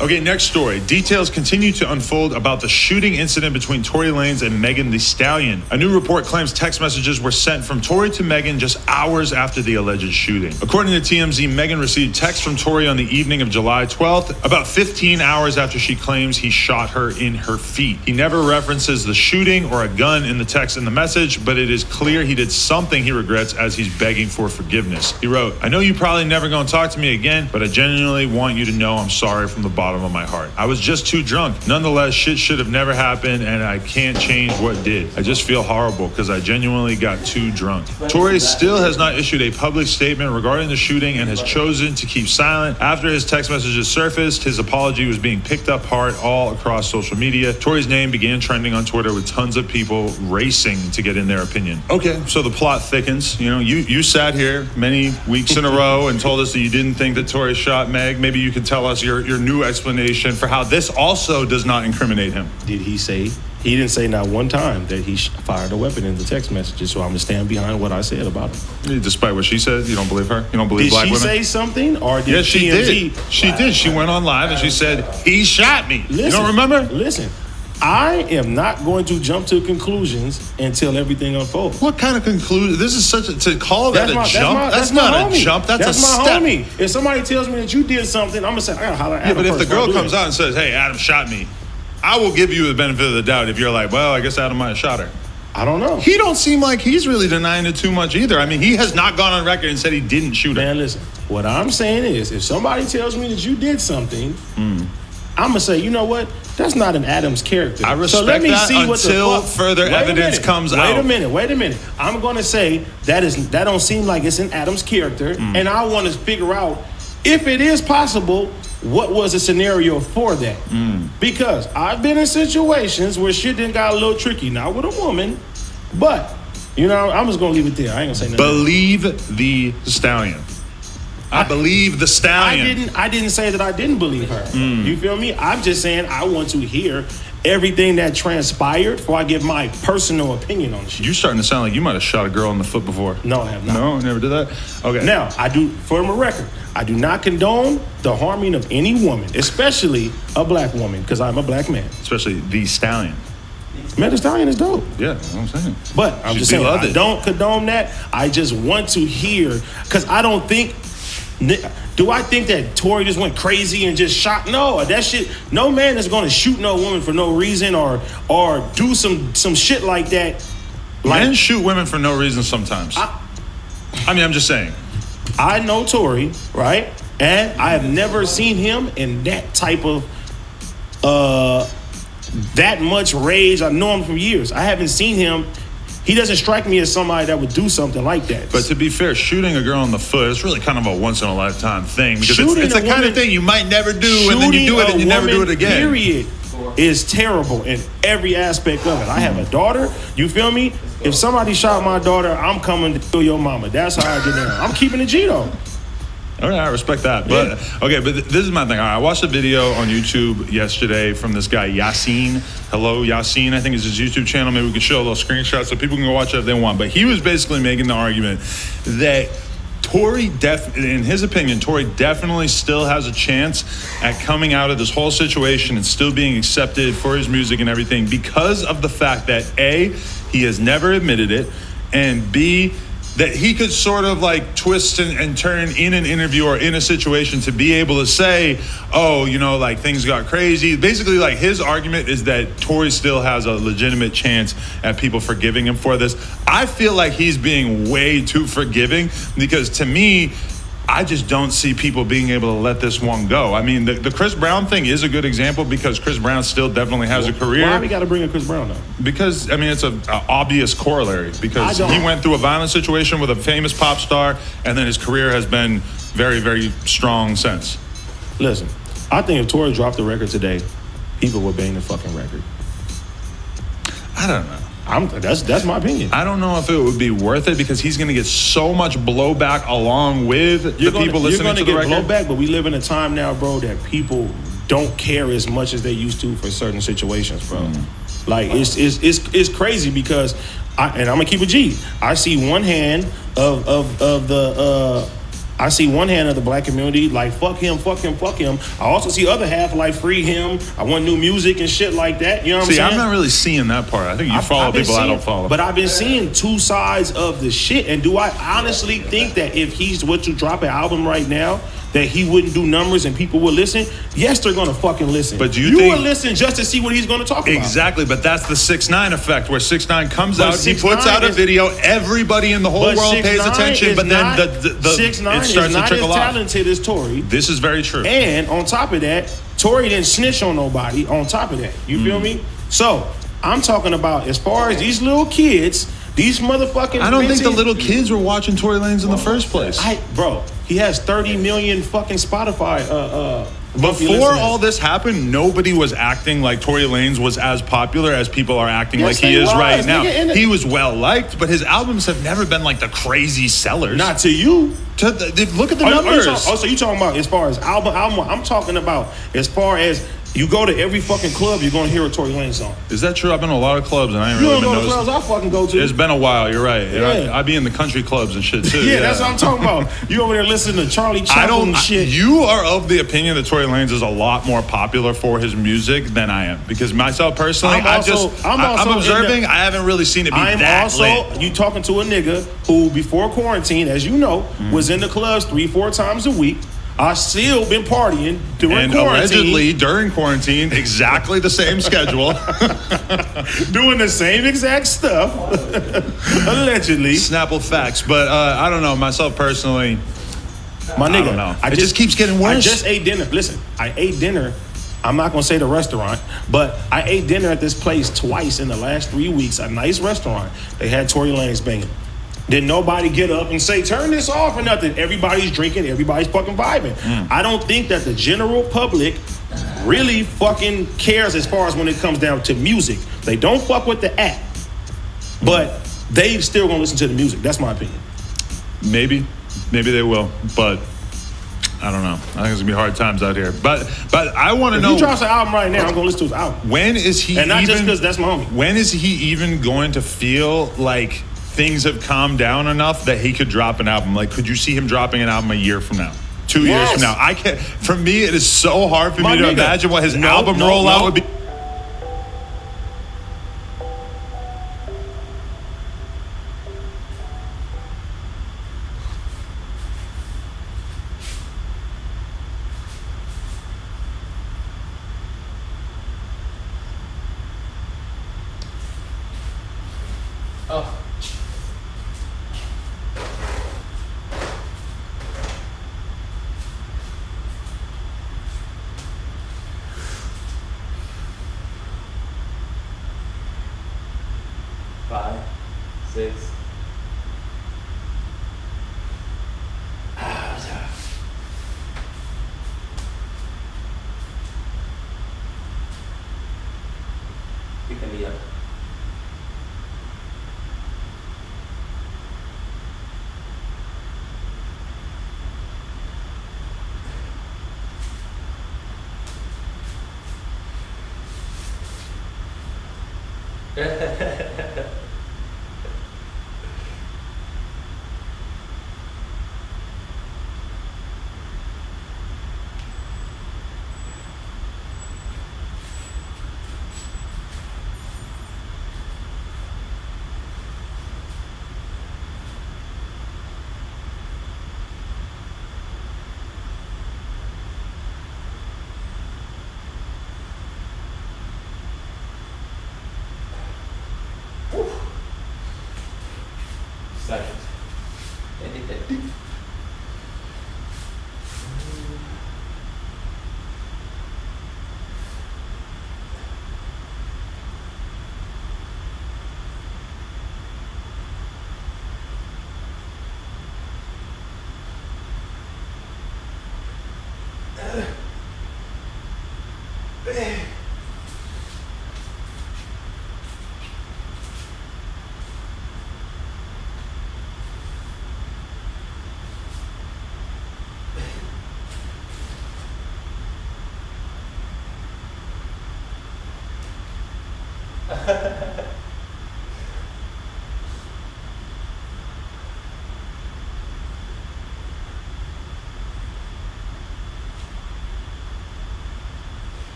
Okay, next story. Details continue to unfold about the shooting incident between Tory Lanez and Megan Thee Stallion. A new report claims text messages were sent from Tory to Megan just hours after the alleged shooting. According to TMZ, Megan received text from Tory on the evening of July 12th, about 15 hours after she claims he shot her in her feet. He never references the shooting or a gun in the text and the message, but it is clear he did something he regrets as he's begging for forgiveness. He wrote, "I know you probably never gonna talk to me again, but I genuinely want you to know I'm sorry from the bottom bottom of my heart. I was just too drunk. Nonetheless, shit should have never happened, and I can't change what did. I just feel horrible because I genuinely got too drunk. Tory still has not issued a public statement regarding the shooting and has chosen to keep silent. After his text messages surfaced, his apology was being picked up hard all across social media. Tory's name began trending on Twitter with tons of people racing to get in their opinion. Okay, so the plot thickens. You know, you sat here many weeks in a row and told us that you didn't think that Tory shot Meg. Maybe you can tell us your new explanation for how this also does not incriminate him. Did he say? He didn't say not one time that he fired a weapon in the text messages, so I'm going to stand behind what I said about him. Despite what she said, you don't believe her? You don't believe black women? Did she say something? Or did yes, she TMZ? did. She did. She went on live and she said, he shot me. Listen, you don't remember? Listen, I am not going to jump to conclusions until everything unfolds. What kind of conclusion? This is such a, to call that a jump? That's not a jump. That's a step. That's my homie. If somebody tells me that you did something, I'm going to say, I got to holler at but if the girl comes out and says, hey, Adam shot me, I will give you the benefit of the doubt if you're like, well, I guess Adam might have shot her. I don't know. He don't seem like he's really denying it too much either. I mean, he has not gone on record and said he didn't shoot her. Man, listen, what I'm saying is, if somebody tells me that you did something, I'm going to say, you know what? That's not an Adams character. I respect so let me that see until what the fuck. further evidence comes out. Wait a minute. I'm going to say that don't seem like it's an Adams character, and I want to figure out if it is possible, what was the scenario for that? Because I've been in situations where shit done got a little tricky, not with a woman, but, you know, I'm just going to leave it there. I ain't going to say nothing. Believe the stallion. I believe the stallion. I didn't say that I didn't believe her. You feel me? I'm just saying I want to hear everything that transpired before I give my personal opinion on shit. You're starting to sound like you might have shot a girl in the foot before. No, I have not. No, never did that? Okay. Now, I do, for the record, I do not condone the harming of any woman, especially a black woman, because I'm a black man. Especially the stallion. Man, the stallion is dope. Yeah, that's what I'm saying. But I'm just saying, I it. don't condone that. I just want to hear, because I don't think, do I think that Tory just went crazy and just shot? No, that shit, no man is going to shoot no woman for no reason or do some shit like that. Men shoot women for no reason sometimes. I mean, I'm just saying. I know Tory, right? And I have never seen him in that type of, that much rage. I've known him for years. I haven't seen him. He doesn't strike me as somebody that would do something like that. But to be fair, shooting a girl in the foot is really kind of a once-in-a-lifetime thing. Because it's the kind of thing you might never do, and then you do it and you never do it again. Period. Is terrible in every aspect of it. I have a daughter. You feel me? If somebody shot my daughter, I'm coming to kill your mama. That's how I get down. I'm keeping it G though. All right, I respect that. But okay, but this is my thing. All right, I watched a video on YouTube yesterday from this guy Yassine. Hello, Yassine. I think it's his YouTube channel. Maybe we could show a little screenshot so people can go watch it if they want. But he was basically making the argument that in his opinion, Tory definitely still has a chance at coming out of this whole situation and still being accepted for his music and everything because of the fact that A, he has never admitted it, and B, that he could sort of like twist and turn in an interview or in a situation to be able to say, oh, you know, like things got crazy. Basically, like his argument is that Tory still has a legitimate chance at people forgiving him for this. I feel like he's being way too forgiving because to me, I just don't see people being able to let this one go. I mean, the Chris Brown thing is a good example because Chris Brown still definitely has a career. Why we got to bring up Chris Brown though? Because, I mean, it's an obvious corollary because he went through a violent situation with a famous pop star and then his career has been very, very strong since. Listen, I think if Tory dropped the record today, people would bang the fucking record. I don't know. That's my opinion. I don't know if it would be worth it because he's going to get so much blowback along with the people listening to the record. You're going to get blowback, but we live in a time now, bro, that people don't care as much as they used to for certain situations, bro. Like it's crazy because I'm gonna keep it G. I see one hand of the black community like fuck him. I also see other half like free him. I want new music and shit like that. You know what I'm saying? I'm not really seeing that part. I think you follow people I don't follow. But I've been seeing two sides of the shit. And do I honestly think that if he's to drop an album right now, that he wouldn't do numbers and people would listen? Yes, they're gonna fucking listen. But you think, would listen just to see what he's gonna talk about? Exactly, but that's the 6ix9ine effect, where 6ix9ine comes out, he puts out a video, everybody in the whole world pays attention, but then it starts to trickle off. 6ix9ine is not as talented as Tory. This is very true. And on top of that, Tory didn't snitch on nobody on top of that. You feel me? So I'm talking about as far as these little kids, these motherfucking. I don't think the little kids were watching Tory Lanez in the first place. Bro, he has 30 million fucking Spotify. Before all this happened, nobody was acting like Tory Lanez was as popular as people are acting like he is right now. He was well liked, but his albums have never been like the crazy sellers. Not to you. Look at the numbers. So you talking about as far as album? I'm talking about as far as you go to every fucking club, you're gonna hear a Tory Lanez song. Is that true? I've been to a lot of clubs and I ain't You really don't been go to noticing. clubs I fucking go to. It's been a while. You're right. Yeah. I be in the country clubs and shit too. Yeah, that's what I'm talking about. You over there listening to Charlie Chaplin and shit. You are of the opinion that Tory Lanez is a lot more popular for his music than I am. Because myself personally, I'm observing. I haven't really seen it be that lit. You talking to a nigga who before quarantine, as you know, was in the clubs 3-4 times a week. I still been partying during quarantine. Allegedly during quarantine, exactly the same schedule. Doing the same exact stuff. Allegedly. Snapple facts. But I don't know, myself personally, my nigga, I don't know. It just keeps getting worse. I just ate dinner. Listen, I ate dinner. I'm not gonna say the restaurant, but I ate dinner at this place twice in the last 3 weeks. A nice restaurant. They had Tory Lanez banging. Did nobody get up and say, turn this off or nothing? Everybody's drinking, everybody's fucking vibing. I don't think that the general public really fucking cares as far as when it comes down to music. They don't fuck with the act, but they still gonna listen to the music. That's my opinion. Maybe they will, but I don't know. I think it's gonna be hard times out here. But I want to know. If he drops an album right now, I'm gonna listen to his album. When is he? And not just because that's my homie. When is he even going to feel like things have calmed down enough that he could drop an album? Like, could you see him dropping an album a year from now? 2 years from now? I can't. For me, it is so hard for me to imagine what his album rollout would be. Oh. Five, 6. Picking me up. Second.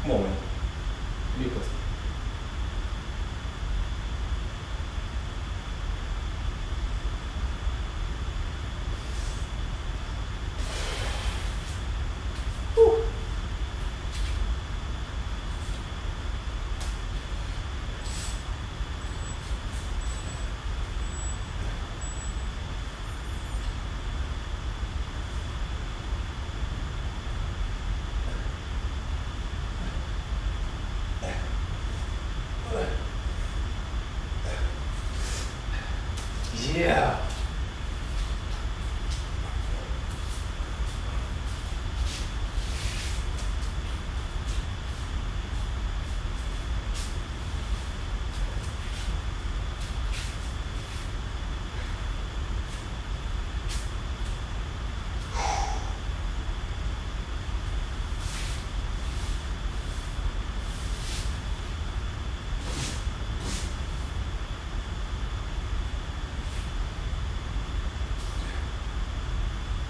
Come on, man. Give me a pussy.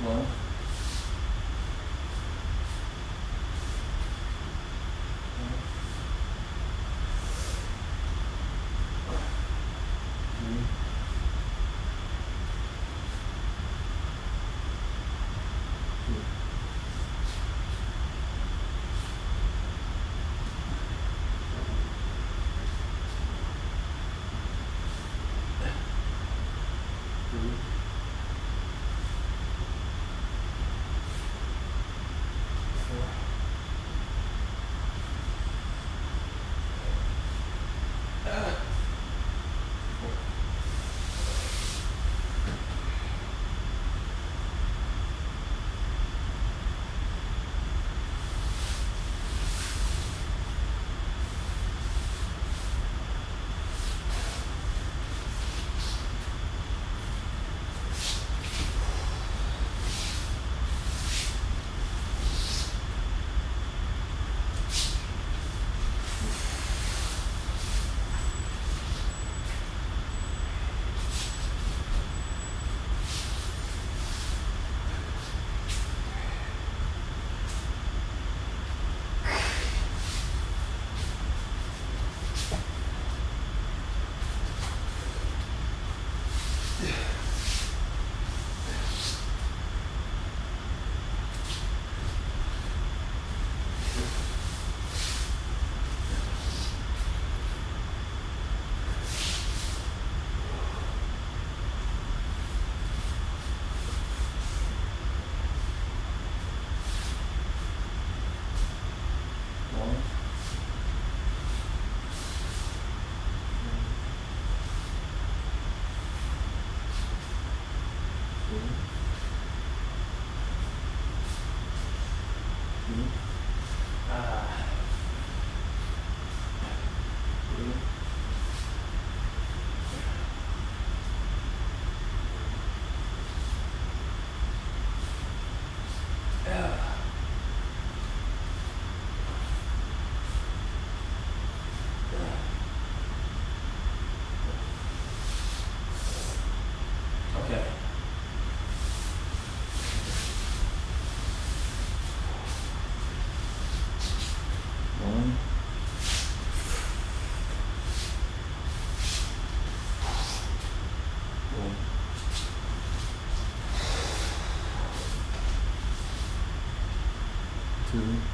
One. Okay. One. One. Two.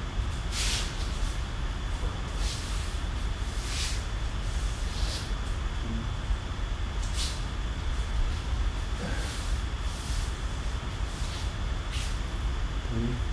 Three.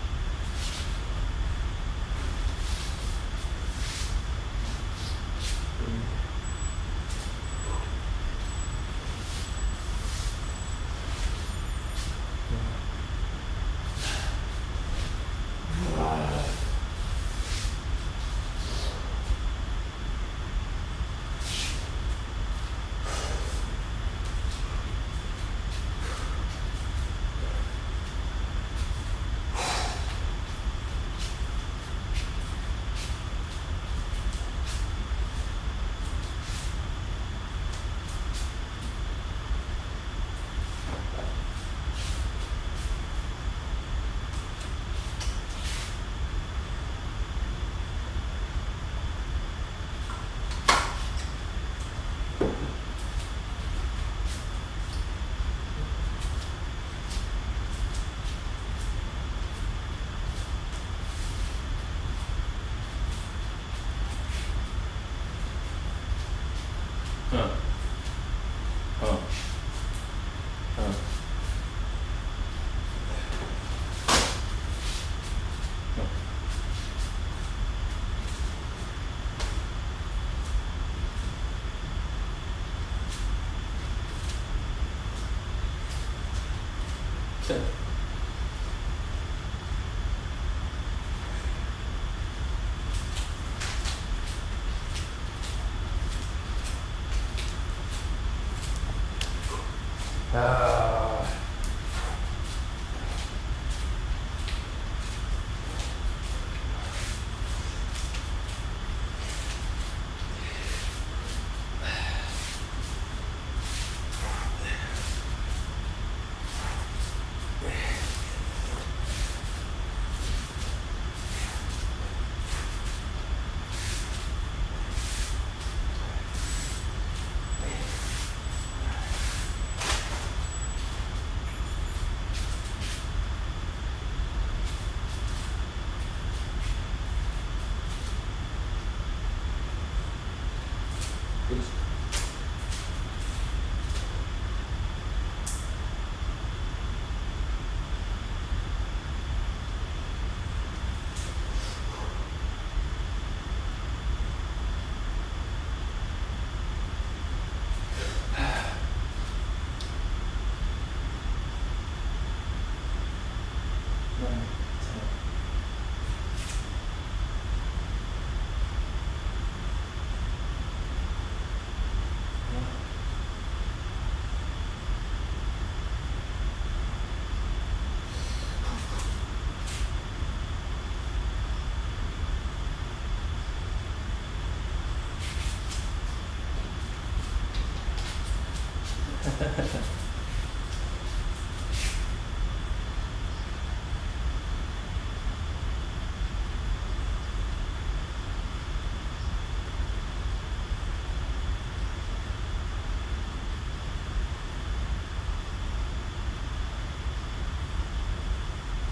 Huh. Huh. Huh. Check.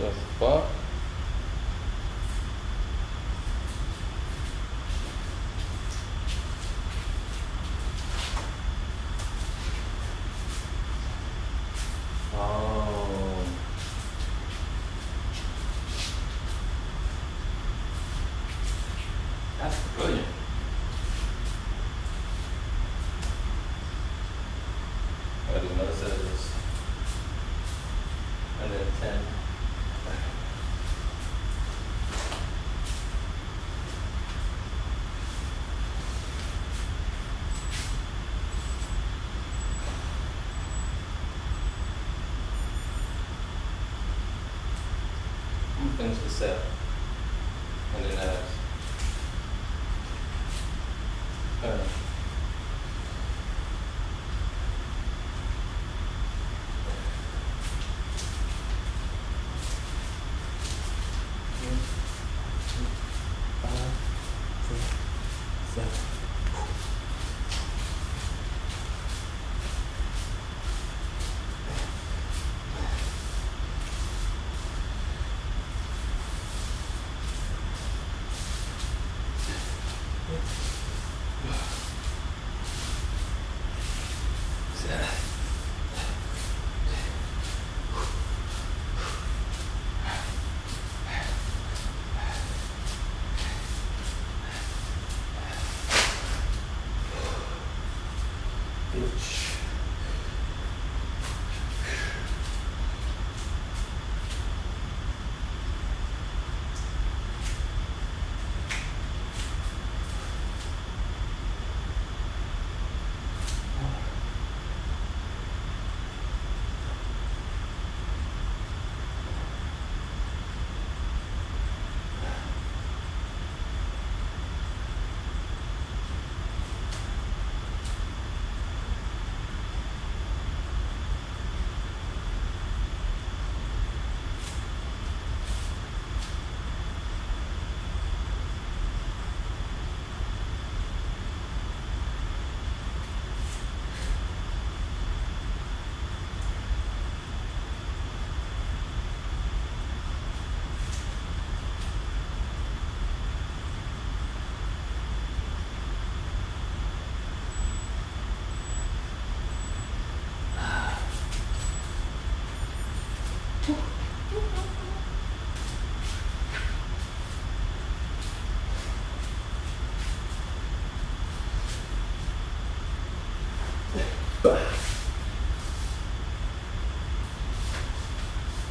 The fuck? Oh. That's brilliant. I gotta do another set of this. And then 10. I'm gonna finish the set. And then bitch.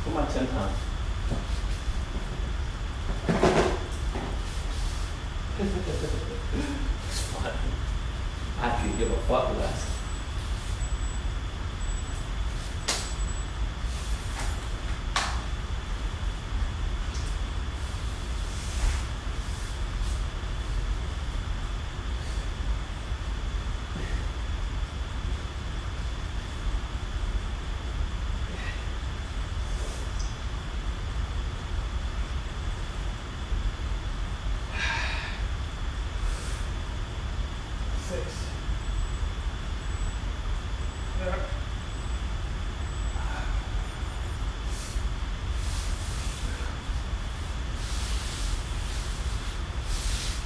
Put my 10 times. It's fun. I can give a fuck less.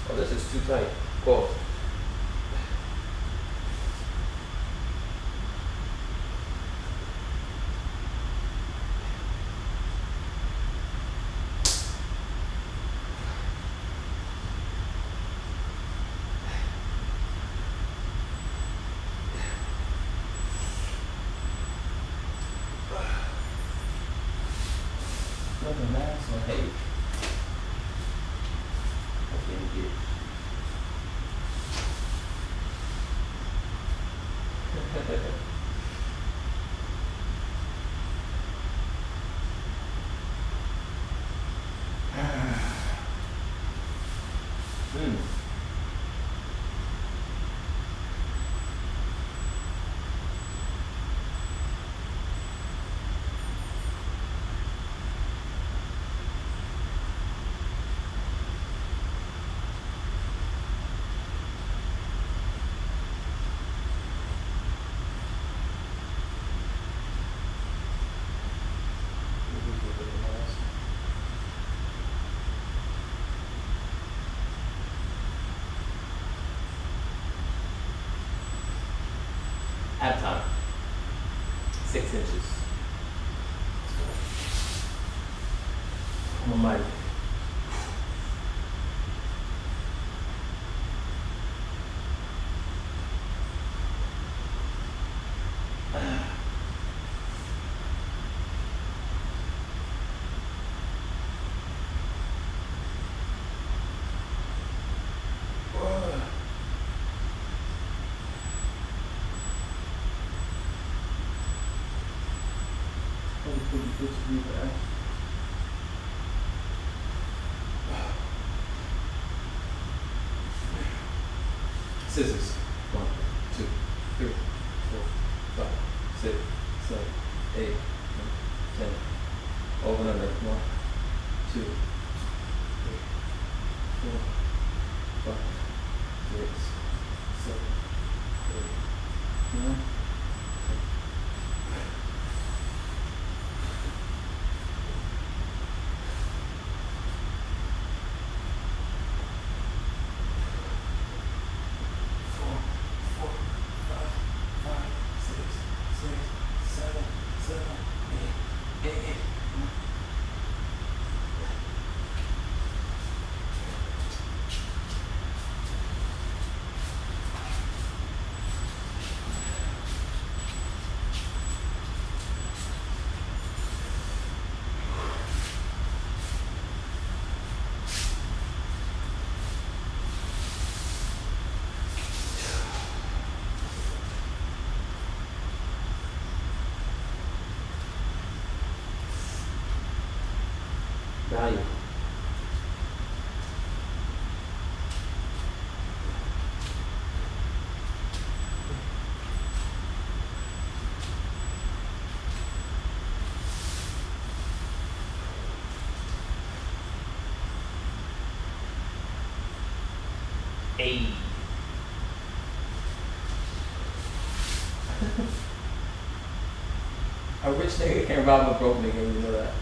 Oh, this is too tight. Pause. Nothing matters, no hate. I can't get it. Halftime. 6 inches. I'm a mic. Scissors. 1, 2, 3, 4, 5, 6, 7, 8, 10. Over and under. 1, 2, 3, 4, 5, 6, 7, 8, 9. Value. Hey. A rich nigga can't rob a broke nigga, you know that.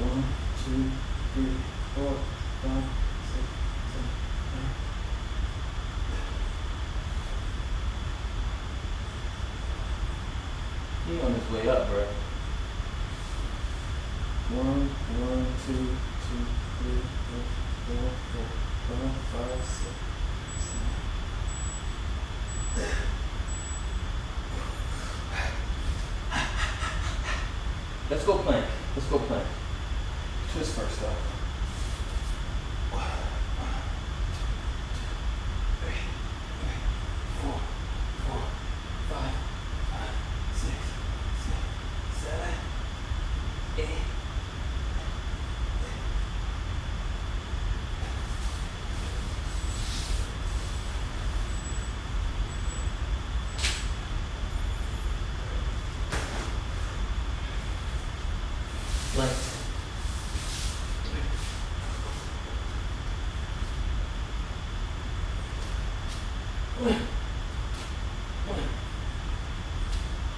One, two, three, 4, 5, 6, 7, 8. He on his way up, bro. 1, 1, 2, 2, 3, 4, 4, 5, 5, 6, 7. Let's go plank. Let's go plank. Twist first, though. 1, 2, 3, 4, 5, 6, 7, 8. Plank.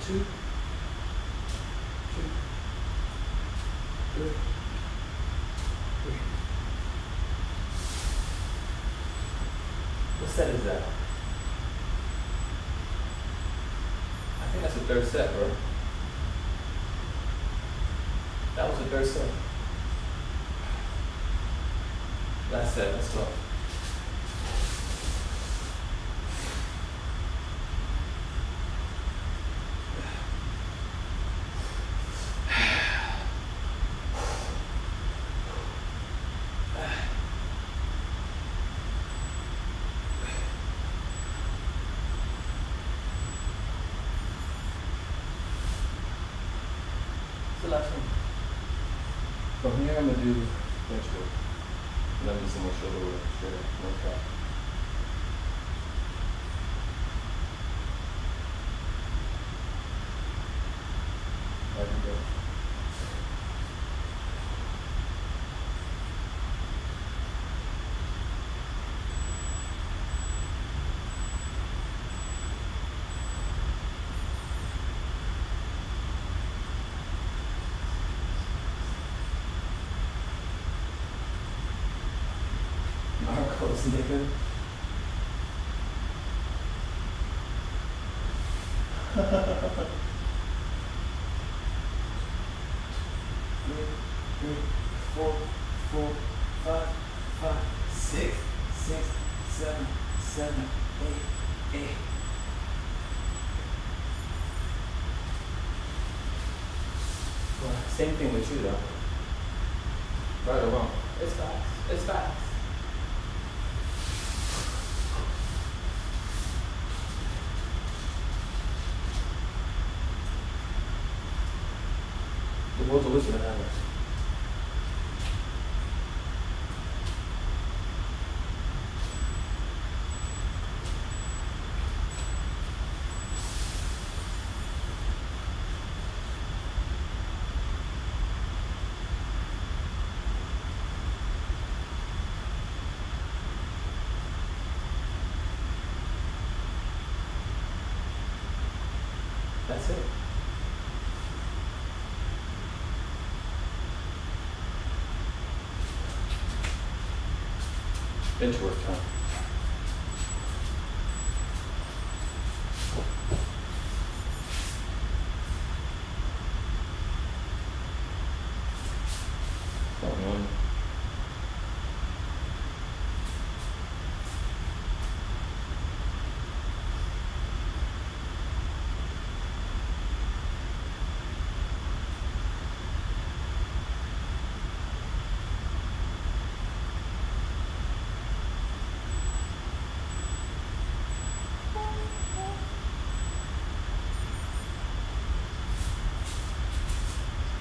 Two, 3. What set is that? I think that's the third set, bro. That was the third set. Last set, let's go. What's the last one? From here, I'm gonna do bench work. And then do some more shoulder work, straight up, no cap. There we go. fast, nigga. Three, four, 5, 6, 7, 8. Well, same thing with you though. Right or wrong? It's fast. It's fast. The world's always gonna have us. That's it. Bench work time. One.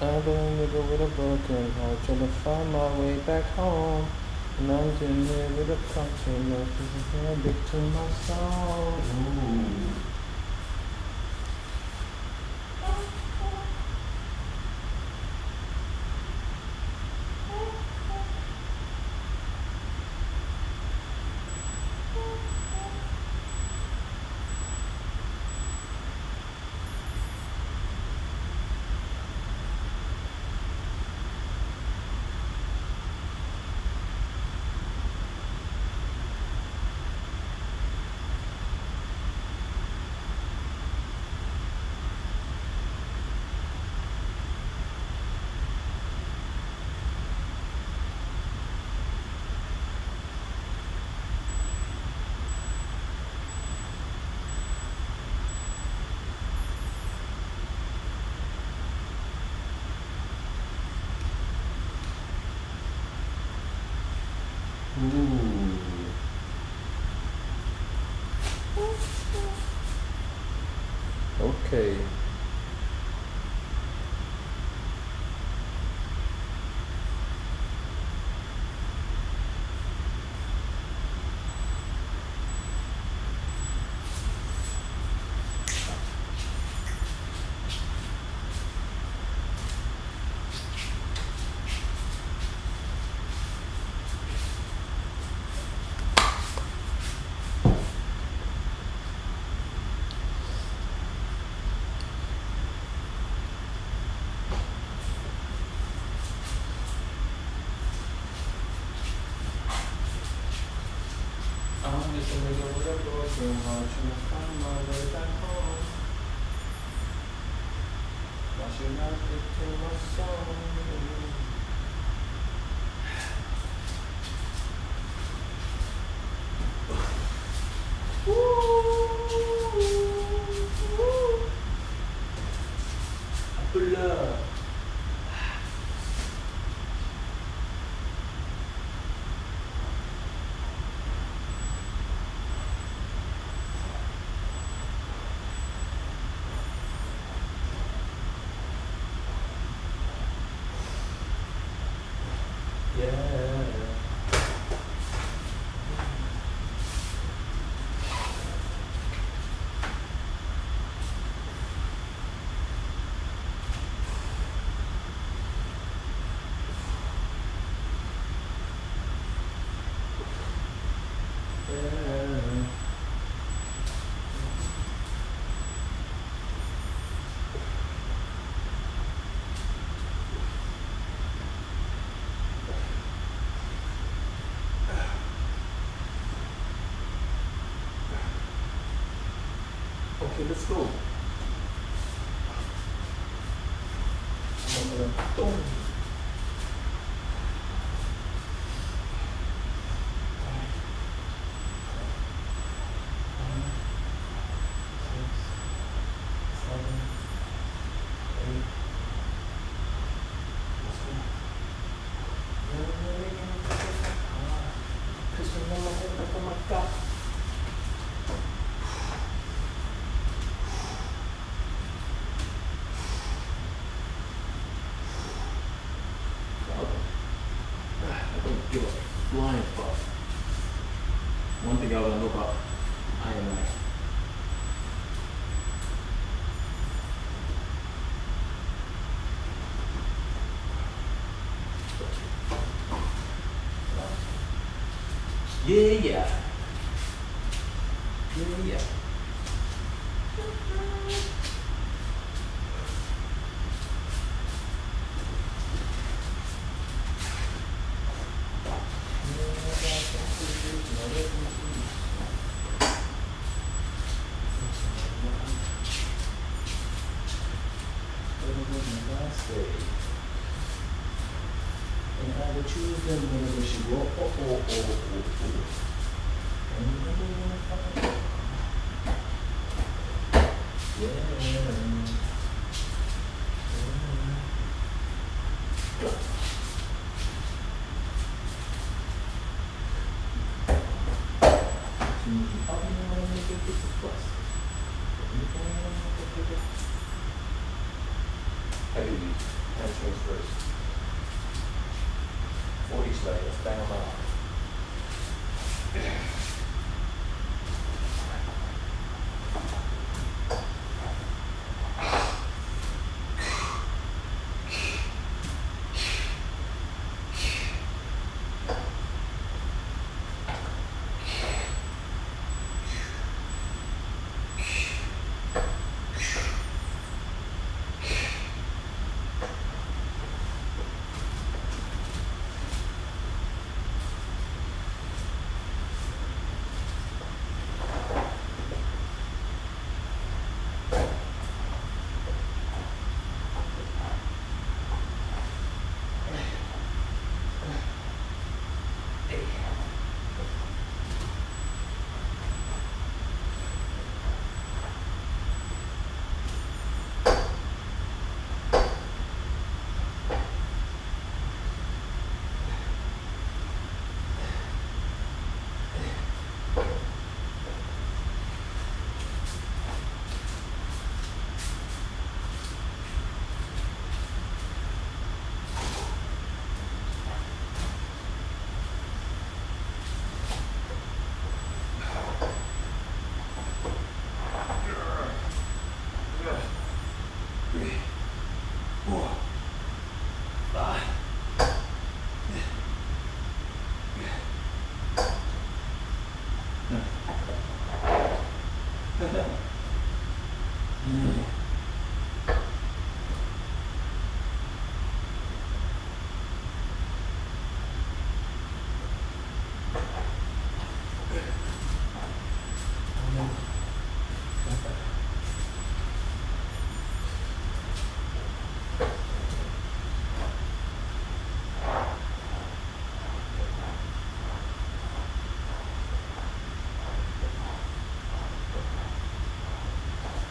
I've been a nigga with a broken heart, trying to find my way back home. And I'm in here with a puncture, nothing handed to my soul. Ooh. Okay. I'm just a nigga with a broken heart, trying to find my way back home. Why should I get to my soul? I pull up. Okay, let's go. Give a flying fuck. One thing I don't know about IMI. Yeah. Yeah. And I will choose them whenever she will. I do these hamstrings first. 40 slide, let's bang them out.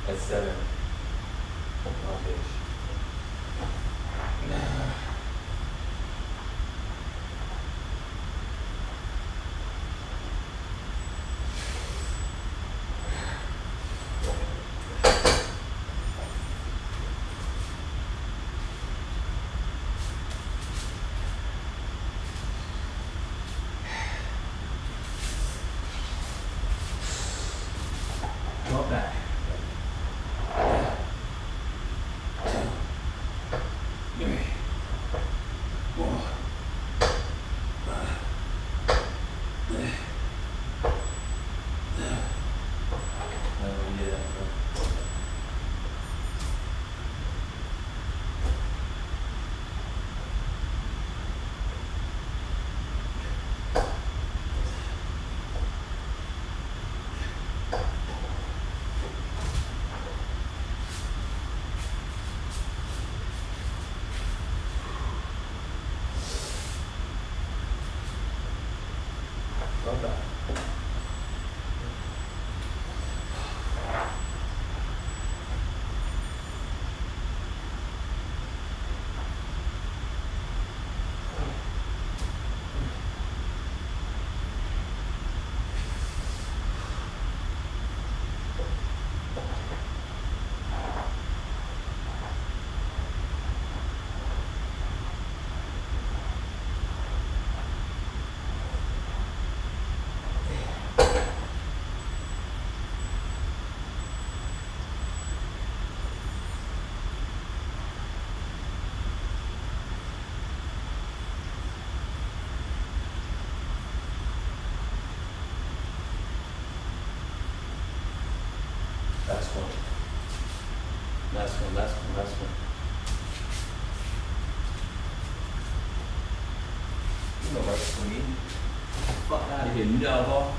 At 7. Oh, bitch. Drop back. 10. Last one. You know right for me. Fuck out of here, no.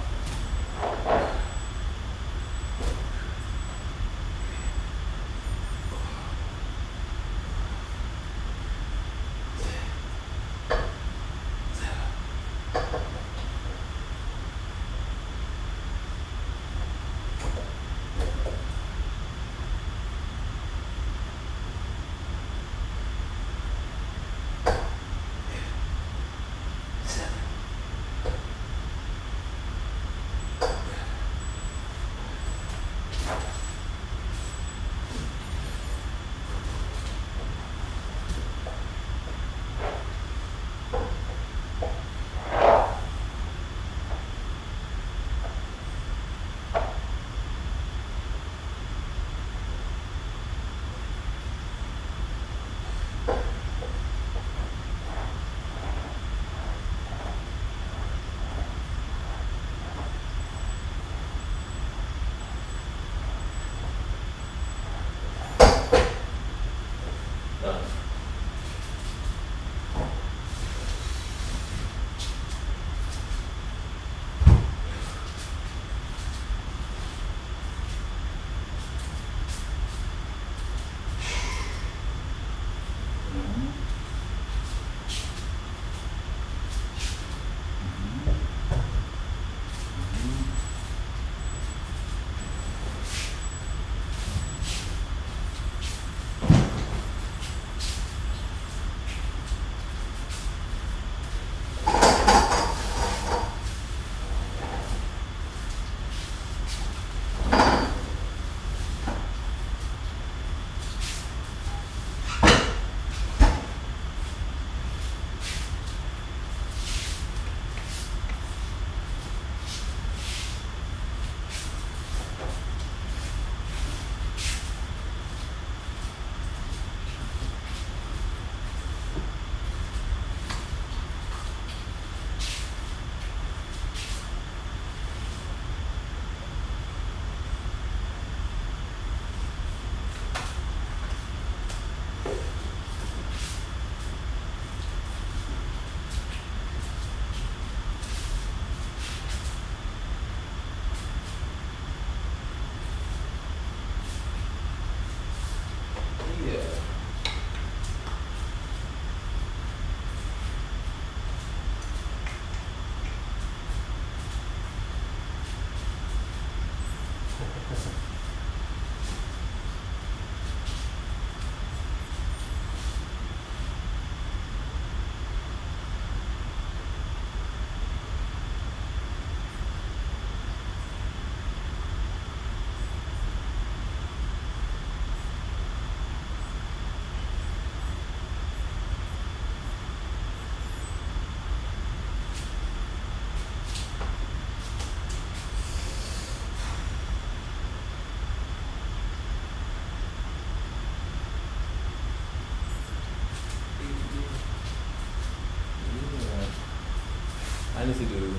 I need to do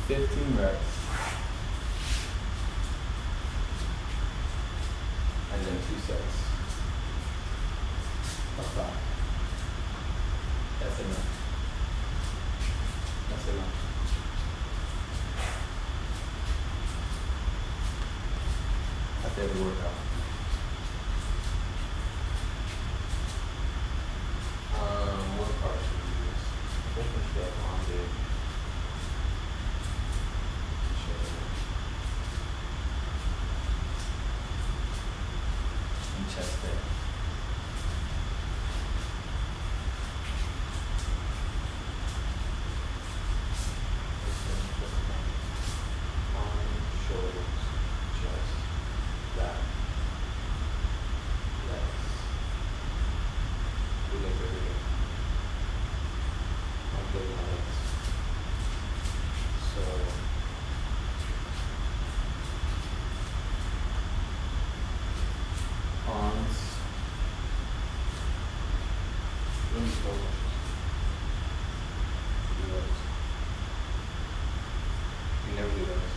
15 reps and then 2 sets of 5. That's enough. That's enough. After every workout. What part should we use? I think we should have on it. Chest there. Arms, shoulders, chest, back, legs. We legs over here. I'm good with my legs. So arms. Let me go. Do those. You never do those.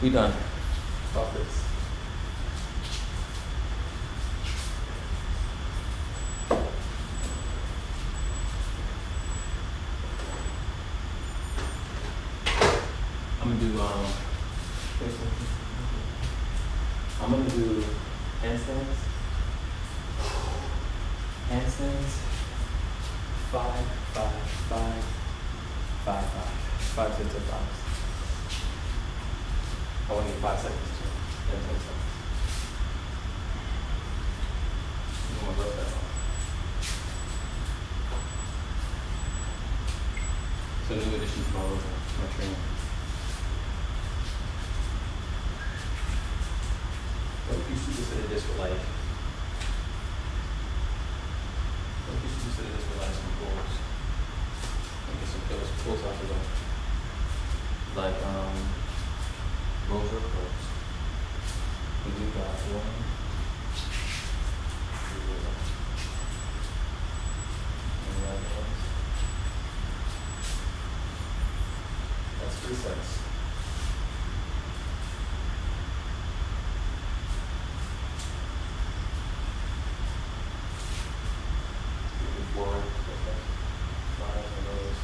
We done. Stop this. I'm gonna do handstands. Handstands. 5, 5, 5, 5, 5 sets of 5s. I want to get 5 seconds too. Then 10 seconds. I'm gonna rub that on. It's a new addition to my training. What if you consider this for like? What if you consider this for like some pulls? Get some pulls off of them. Like rows or curls. We do got 1. That's 3 sets. Forward, slide on those.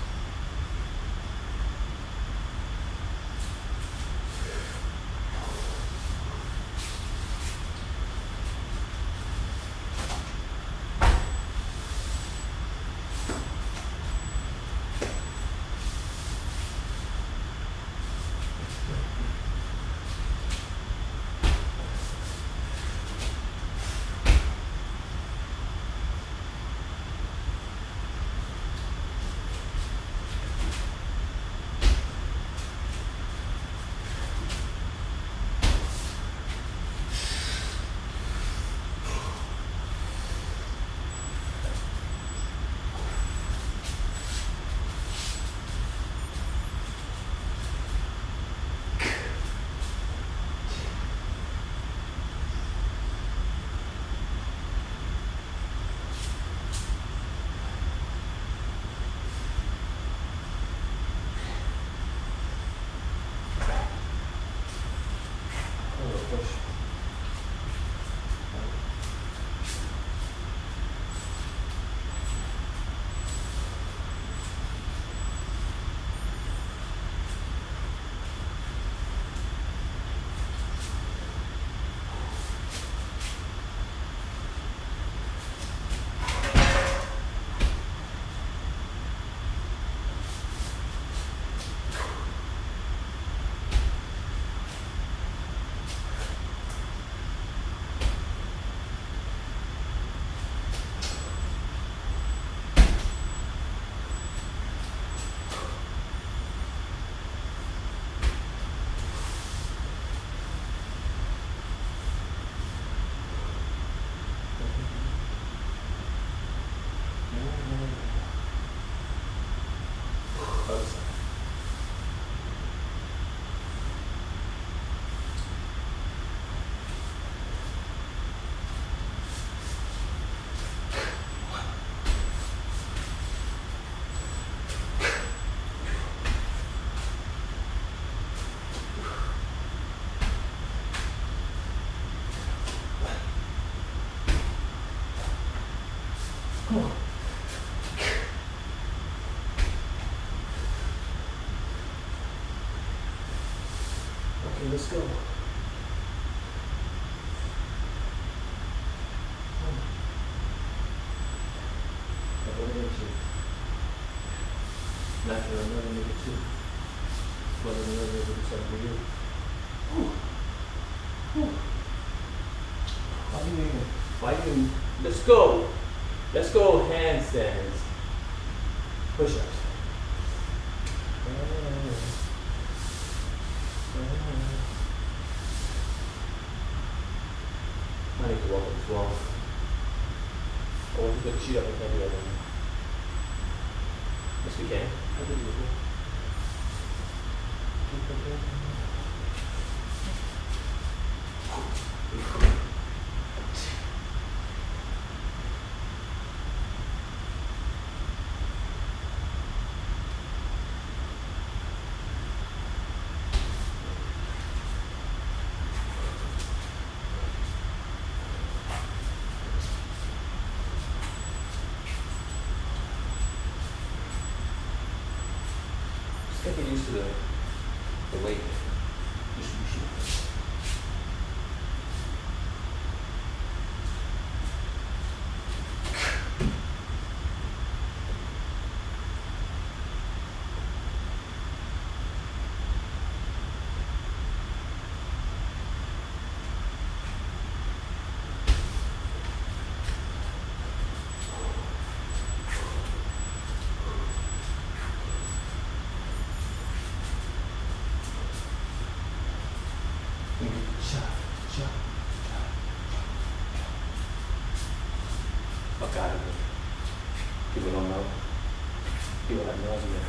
Okay, let's go. Not for another nigga too. But another nigga do something for you. Why you even, let's go. Let's go handstands. Push-ups. I need to walk as well. I want to put the sheet up and can't do that anymore. Yes, we can. I think we will. used to the weight. Fuck out of it. People don't know. People have no idea.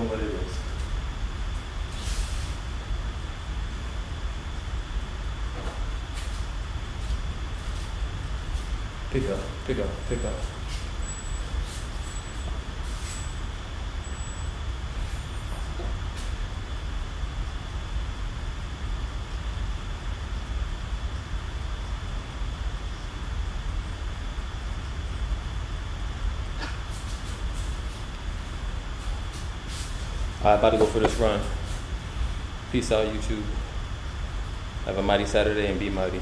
What it is. Pick up, pick up, pick up. Alright, about to go for this run. Peace out, YouTube. Have a mighty Saturday and be mighty.